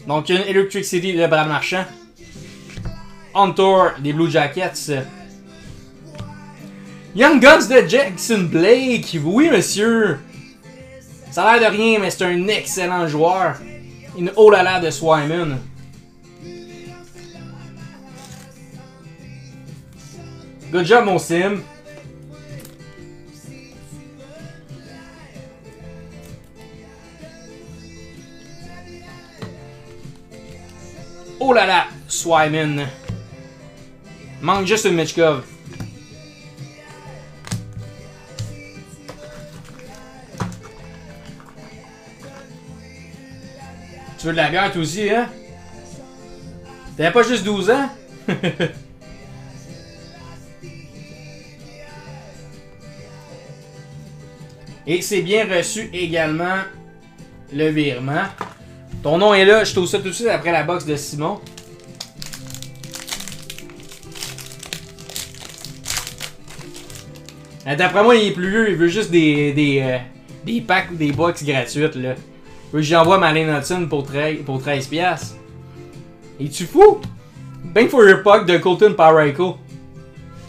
Donc une Electric City de Brad Marchand. Hunter des Blue Jackets. Young Guns de Jackson Blake. Oui, monsieur. Ça a l'air de rien, mais c'est un excellent joueur. Une oh là là de Swayman. Good job, mon sim. Oh là là, Swayman. Manque juste une Michkov. Tu veux de la bière toi aussi, hein? T'avais pas juste 12 ans? Et c'est bien reçu également le virement. Ton nom est là, je trouve ça tout de suite après la box de Simon. D'après moi, il est plus vieux, il veut juste des packs ou des box gratuites, là. Il veut que j'envoie ma Lane Hudson pour 13$. Es-tu fou? Bang for your puck de Colton Parayko.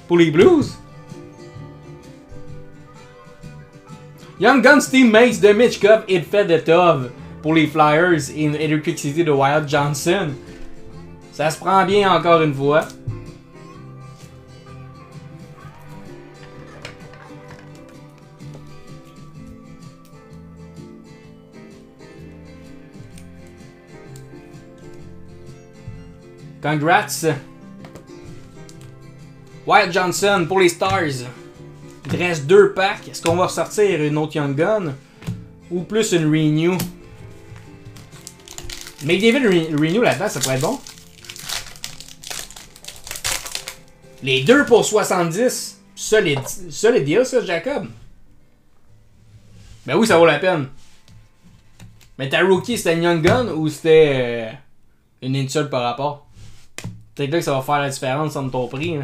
Pour les Blues. Young Guns Teammates de Mitch Cup et de Fedotov pour les Flyers et une Electric City de Wyatt Johnson. Ça se prend bien encore une fois. Congrats! Wyatt Johnson pour les Stars. Il te reste 2 packs. Est-ce qu'on va ressortir une autre Young Gun? Ou plus une Renew? McDavid Renew là-dedans, ça pourrait être bon. Les 2 pour 70. Solide deal ça, Jacob. Ben oui, ça vaut la peine. Mais ta rookie, c'était une Young Gun ou c'était une insult par rapport? Peut-être là que ça va faire la différence entre ton prix.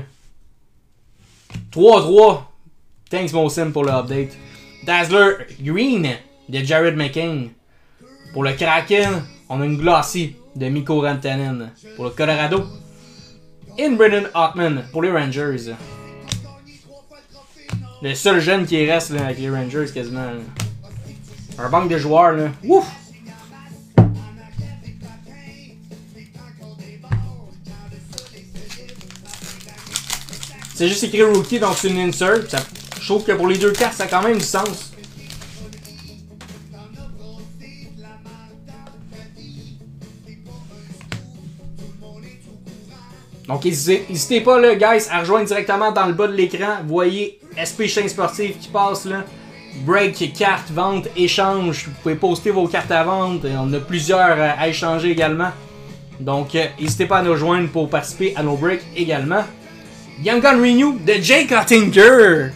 3-3. Thanks mon sim pour le update. Dazzler Green de Jared McCain. Pour le Kraken, on a une Glossy de Mikko Rantanen. Pour le Colorado, Brendan Hockman pour les Rangers. Le seul jeune qui reste là, avec les Rangers quasiment. Un banc de joueurs là. Ouf! C'est juste écrit rookie donc c'est une insert. Ça, je trouve que pour les deux cartes ça a quand même du sens. Donc n'hésitez pas là, guys, à rejoindre directement dans le bas de l'écran. Vous voyez SP Chaîne Sportive qui passe là. Break, carte, vente, échange. Vous pouvez poster vos cartes à vente. On a plusieurs à échanger également. Donc n'hésitez pas à nous rejoindre pour participer à nos breaks également. Young Gun Renew de Jake Oettinger.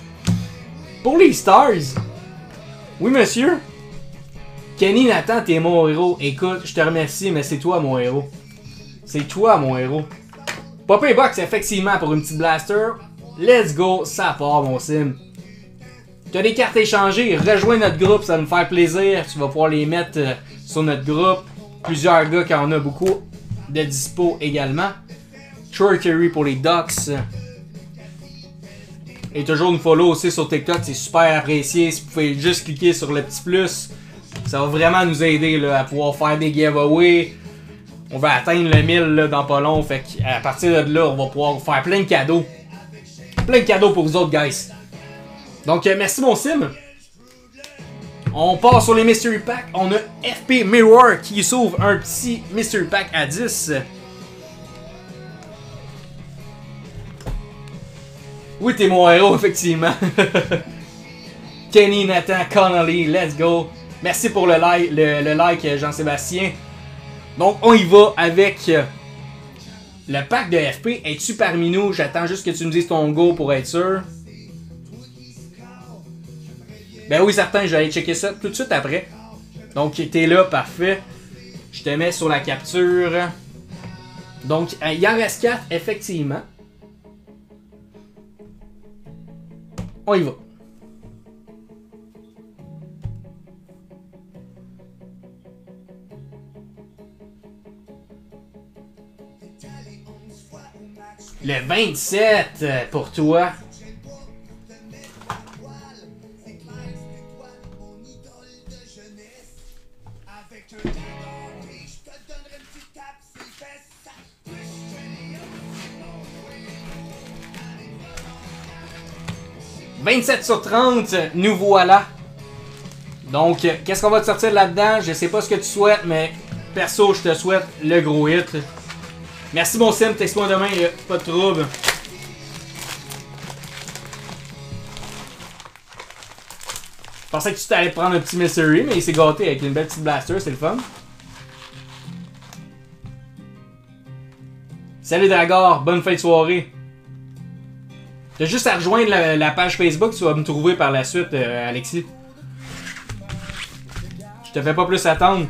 Pour les Stars. Oui monsieur. Kenny Nathan, t'es mon héros. Écoute, je te remercie, mais c'est toi mon héros. C'est toi mon héros. Popper Box, effectivement, pour une petite blaster. Let's go, ça part, mon sim. Tu as des cartes échangées, rejoins notre groupe, ça va nous faire plaisir. Tu vas pouvoir les mettre sur notre groupe. Plusieurs gars qui en ont beaucoup de dispo également. Troy Terry pour les Ducks. Et toujours une follow aussi sur TikTok, c'est super apprécié. Si vous pouvez juste cliquer sur le petit plus, ça va vraiment nous aider là, à pouvoir faire des giveaways. On va atteindre le 1000 là, dans pas long, fait qu'à partir de là, on va pouvoir faire plein de cadeaux. Plein de cadeaux pour vous autres, guys. Donc, merci mon sim. On part sur les Mystery Packs. On a FP Mirror qui s'ouvre un petit Mystery Pack à 10. Oui, t'es mon héros, effectivement. Kenny, Nathan, Connolly, let's go. Merci pour le like Jean-Sébastien. Donc, on y va avec le pack de FP. Es-tu parmi nous? J'attends juste que tu me dises ton go pour être sûr. Ben oui, certain, je vais aller checker ça tout de suite après. Donc, t'es là, parfait. Je te mets sur la capture. Donc, il en reste 4, effectivement. On y va. Le 27 pour toi. « 27 sur 30, nous voilà. » Donc, qu'est-ce qu'on va te sortir là-dedans? Je sais pas ce que tu souhaites, mais perso, je te souhaite le gros hit. Merci mon sim, texte-moi demain, y'a pas de trouble. Je pensais que tu t'allais prendre un petit mystery, mais il s'est gâté avec une belle petite blaster, c'est le fun. Salut Dragor, bonne fin de soirée. T'as juste à rejoindre la page Facebook, tu vas me trouver par la suite, Alexis. Je te fais pas plus attendre.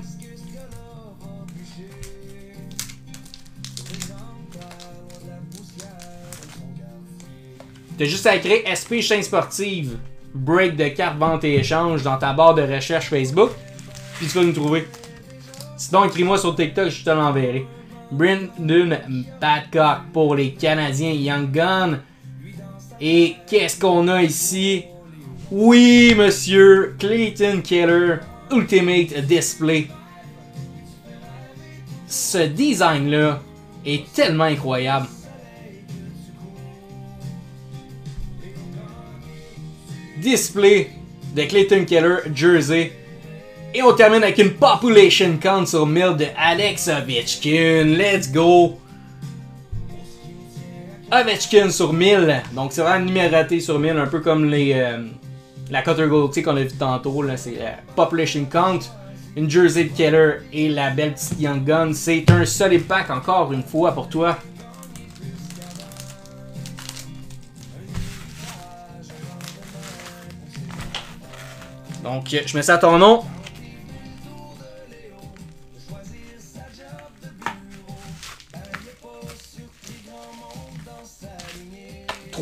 T'as juste à écrire SP Chaîne Sportive, break de carte, vente et échange dans ta barre de recherche Facebook, puis tu vas nous trouver. Sinon, écris-moi sur TikTok, je te l'enverrai. Brendan Badcock pour les Canadiens Young Gun. Et qu'est-ce qu'on a ici? Oui, monsieur, Clayton Keller, Ultimate Display. Ce design-là est tellement incroyable. Display de Clayton Keller, Jersey. Et on termine avec une Population Count sur 1000 de Alex Ovechkin. Let's go! Ovechkin sur 1000. Donc c'est vraiment numéroté sur 1000, un peu comme la Cutter Gold qu'on a vu tantôt. C'est la Population Count. Une Jersey de Keller et la belle petite Young Gun. C'est un solid pack encore une fois pour toi. Donc je mets ça à ton nom.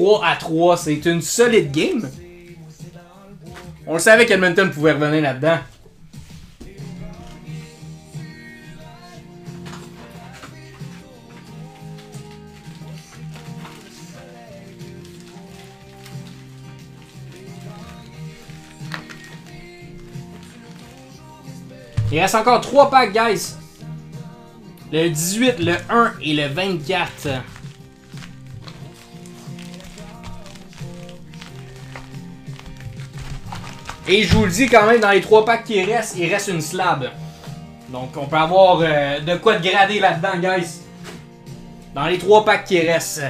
3-3, c'est une solide game. On le savait qu'Edmonton pouvait revenir là-dedans. Il reste encore 3 packs, guys. Le 18, le 1 et le 24. Et je vous le dis quand même, dans les 3 packs qui restent, il reste une slab. Donc on peut avoir de quoi de grader là-dedans, guys. Dans les 3 packs qui restent.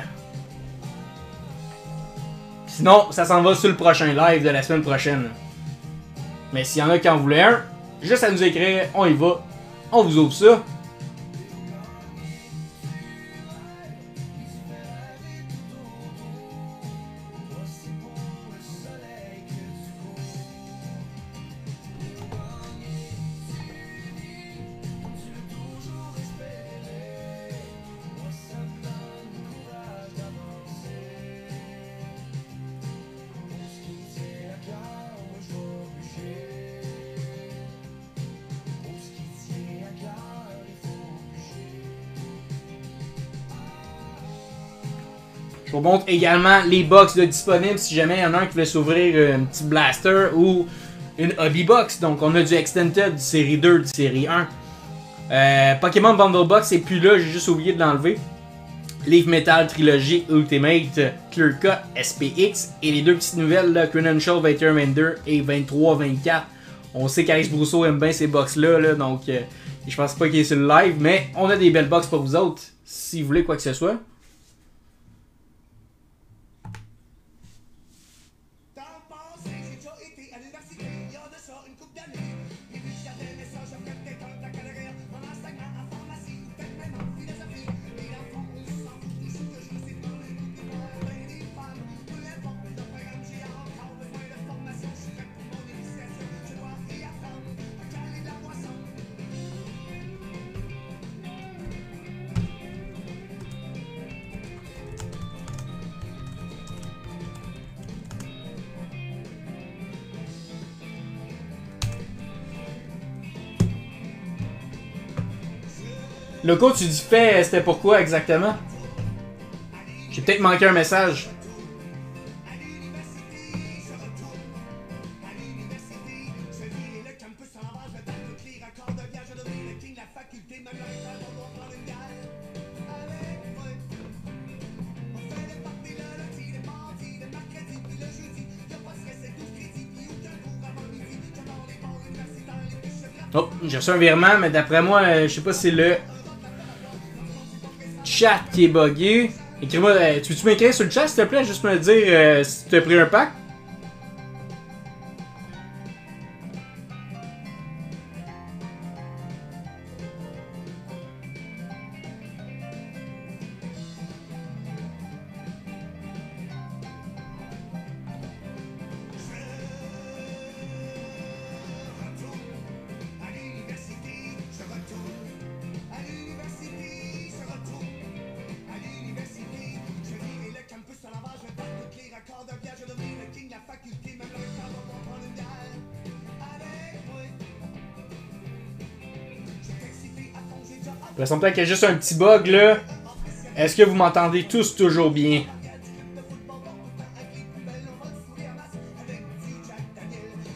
Sinon, ça s'en va sur le prochain live de la semaine prochaine. Mais s'il y en a qui en voulaient un, juste à nous écrire, on y va. On vous ouvre ça. Je vous montre également les box disponibles si jamais il y en a un qui veut s'ouvrir un petit blaster ou une hobby box. Donc on a du Extended, du série 2, du série 1. Pokémon Bundle Box c'est plus là, j'ai juste oublié de l'enlever. Leaf Metal Trilogy Ultimate Clear Cut SPX et les 2 petites nouvelles là, Credential 21-22 et 23-24. On sait qu'Alex Brousseau aime bien ces box là, donc je pense pas qu'il est sur le live, mais on a des belles box pour vous autres si vous voulez quoi que ce soit. Loco, tu dis fait, c'était pourquoi exactement? J'ai peut-être manqué un message. Oh, j'ai reçu un virement, mais d'après moi, je sais pas si c'est le chat qui est bugué. Écris-moi, tu veux-tu m'écrire sur le chat s'il te plaît, juste me dire si tu as pris un pack? Il semble qu'il y a juste un petit bug là. Est-ce que vous m'entendez tous toujours bien?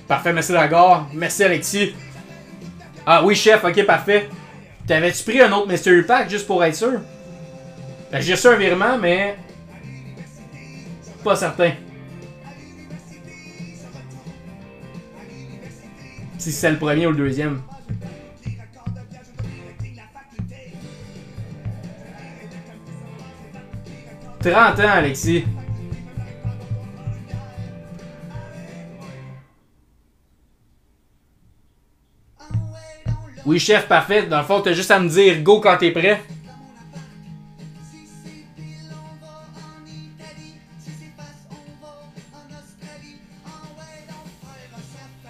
Parfait, merci Lagor. Merci Alexis. Ah oui chef, ok parfait. T'avais-tu pris un autre Mystery Pack juste pour être sûr? Ben, j'ai reçu un virement mais... pas certain. Si c'est le premier ou le deuxième. 30 ans, Alexis. Oui, chef, parfait. Dans le fond, t'as juste à me dire go quand t'es prêt.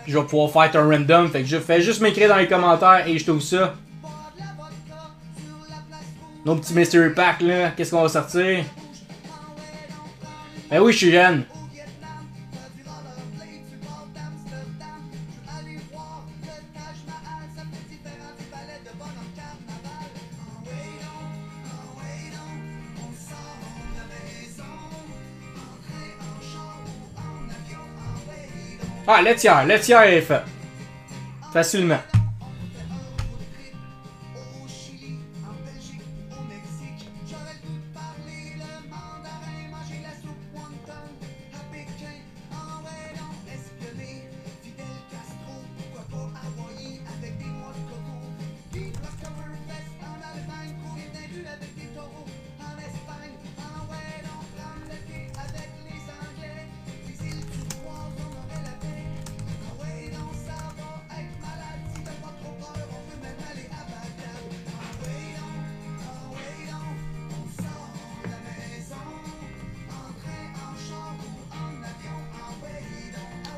Je vais pouvoir faire un random. Fait que je fais juste m'écrire dans les commentaires et je trouve ça. Nos petits Mystery Pack là. Qu'est-ce qu'on va sortir? Ben oui, je suis jeune. Ah, laitière. Laitière est faite. Facilement.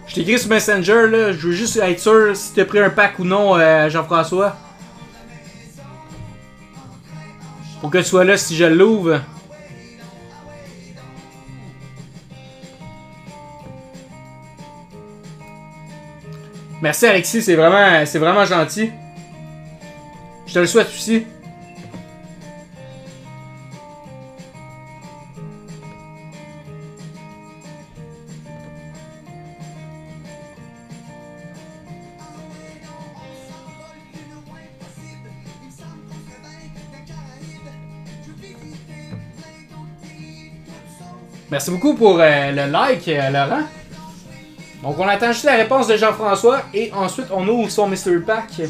Je t'écris sur Messenger, là, je veux juste être sûr si t'as pris un pack ou non, Jean-François. Pour que tu sois là si je l'ouvre. Merci Alexis, c'est vraiment gentil. Je te le souhaite aussi. Merci beaucoup pour le like, Laurent. Donc, on attend juste la réponse de Jean-François et ensuite, on ouvre son Mystery Pack.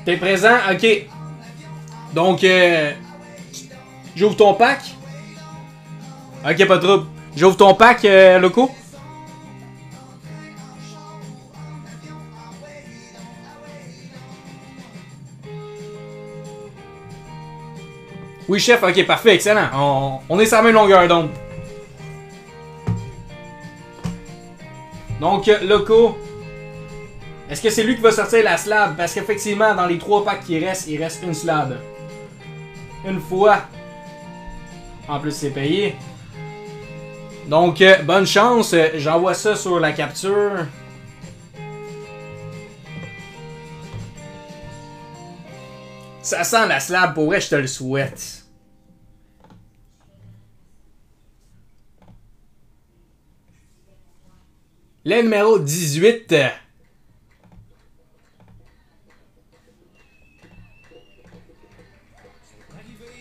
T'es présent? Ok. Donc, j'ouvre ton pack. Ok, pas de trouble. J'ouvre ton pack, Loco. Oui, chef, ok, parfait, excellent. On est sur la même longueur d'onde. Donc, Loco, est-ce que c'est lui qui va sortir la slab? Parce qu'effectivement, dans les 3 packs qui restent, il reste une slab. Une fois. En plus, c'est payé. Donc, bonne chance. J'envoie ça sur la capture. Ça sent la slab, pour vrai, je te le souhaite. Le numéro 18.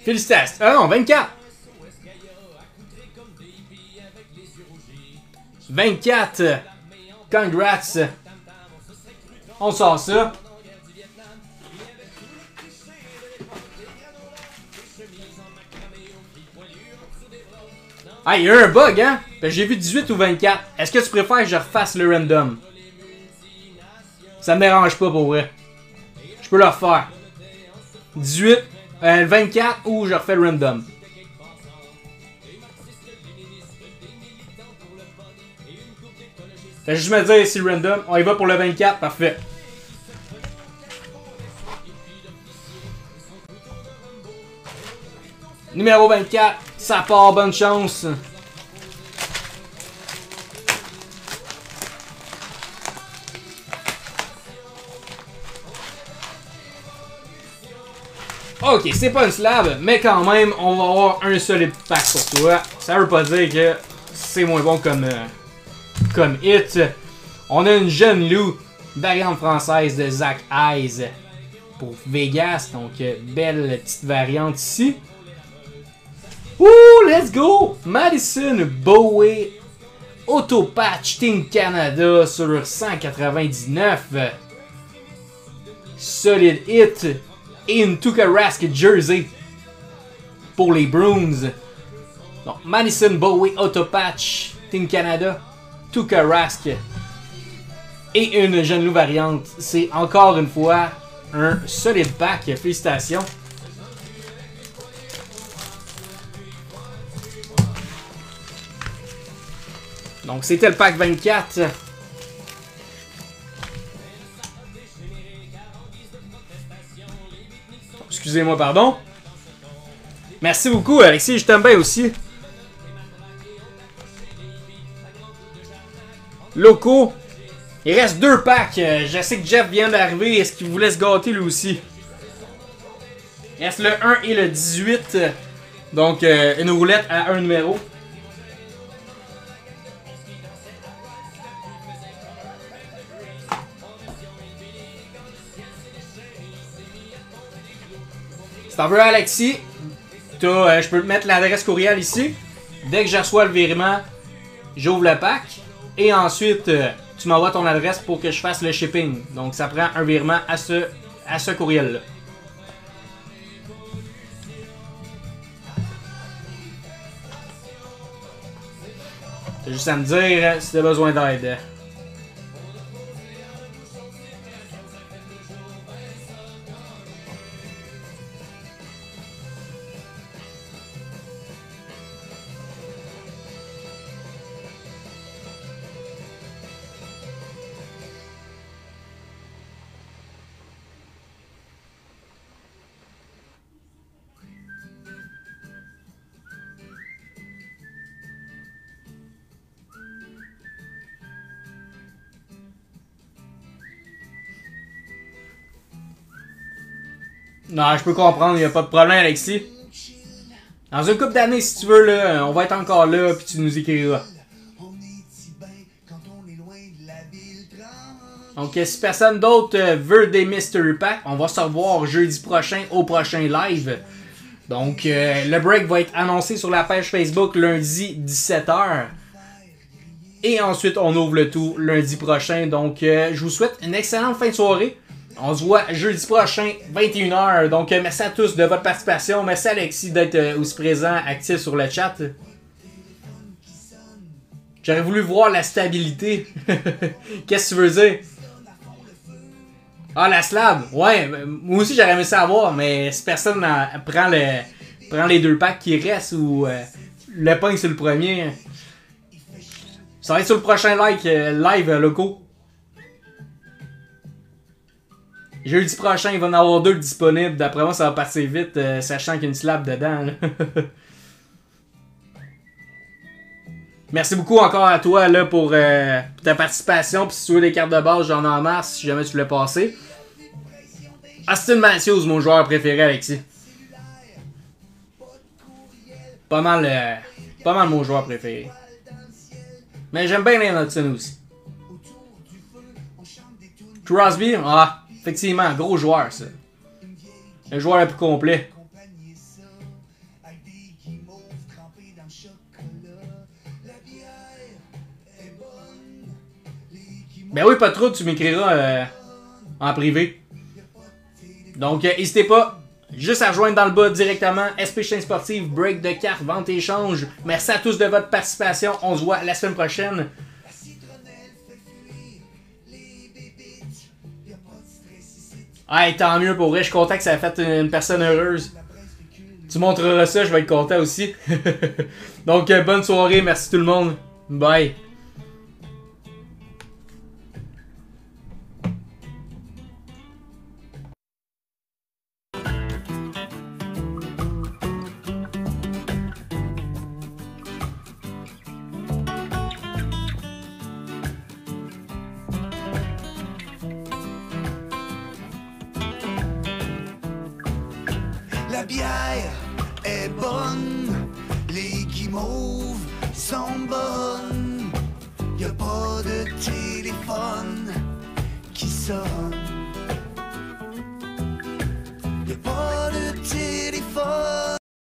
Félicitations. Ah non, 24. 24. Congrats. On sort ça. Ah, il y a eu un bug, hein? J'ai vu 18 ou 24. Est-ce que tu préfères que je refasse le random? Ça me dérange pas pour vrai. Je peux le refaire. 18, 24 ou je refais le random. Fais juste me dire si le random. On y va pour le 24, parfait. Numéro 24, ça part, bonne chance. Ok, c'est pas une slab, mais quand même, on va avoir un solide pack pour toi. Ça veut pas dire que c'est moins bon comme hit. On a une jeune loup, variante française de Zach Eyes pour Vegas. Donc, belle petite variante ici. Wouh, let's go! Madison Bowie Auto Patch Team Canada sur 199. Solid hit. Et une Tuukka Rask jersey pour les Bruins. Donc, Madison Bowie Auto Patch Team Canada. Tuukka Rask. Et une jeune loup variante. C'est encore une fois un solide pack. Félicitations. Donc, c'était le pack 24. Excusez-moi, pardon. Merci beaucoup, Alexis, je t'aime bien aussi. Loco. Il reste 2 packs. Je sais que Jeff vient d'arriver. Est-ce qu'il voulait se gâter lui aussi? Il reste le 1 et le 18. Donc, une roulette à un numéro. Si t'en veux, Alexis, je peux te mettre l'adresse courriel ici. Dès que je reçois le virement, j'ouvre le pack. Et ensuite, tu m'envoies ton adresse pour que je fasse le shipping. Donc, ça prend un virement à ce courriel-là. T'as juste à me dire si t'as besoin d'aide. Non, je peux comprendre, il n'y a pas de problème, Alexis. Dans une couple d'années, si tu veux, là, on va être encore là, puis tu nous écriras. Donc, si personne d'autre veut des Mystery Packs, on va se revoir jeudi prochain au prochain live. Donc, le break va être annoncé sur la page Facebook lundi 17h. Et ensuite, on ouvre le tout lundi prochain. Donc, je vous souhaite une excellente fin de soirée. On se voit jeudi prochain, 21h. Donc, merci à tous de votre participation. Merci Alexis d'être aussi présent, actif sur le chat. J'aurais voulu voir la stabilité. Qu'est-ce que tu veux dire? Ah, la slab. Ouais, moi aussi j'aurais aimé ça avoir, mais si personne prend les 2 packs qui restent ou le pogne sur le premier, ça va être sur le prochain live locaux. Jeudi prochain, il va en avoir 2 disponibles. D'après moi, ça va passer vite, sachant qu'il y a une slab dedans. Merci beaucoup encore à toi là, pour ta participation. Puis si tu veux des cartes de base, j'en ai en masse si jamais tu voulais passer. Austin Matthews, mon joueur préféré, Alexis. Pas mal mon joueur préféré. Mais j'aime bien les Hudson aussi. Crosby, ah, effectivement, gros joueur ça. Le joueur le plus complet. Ben oui, pas trop, tu m'écriras en privé. Donc, n'hésitez pas, juste à rejoindre dans le bas directement SP Chaîne Sportive, break de cartes, vente et échange. Merci à tous de votre participation. On se voit la semaine prochaine. Ah, tant mieux pour vrai, je suis content que ça ait fait une personne heureuse. Tu montreras ça, je vais être content aussi. Donc, bonne soirée, merci tout le monde. Bye. La bière est bonne, les guimauves sont bonnes, y a pas de téléphone qui sonne.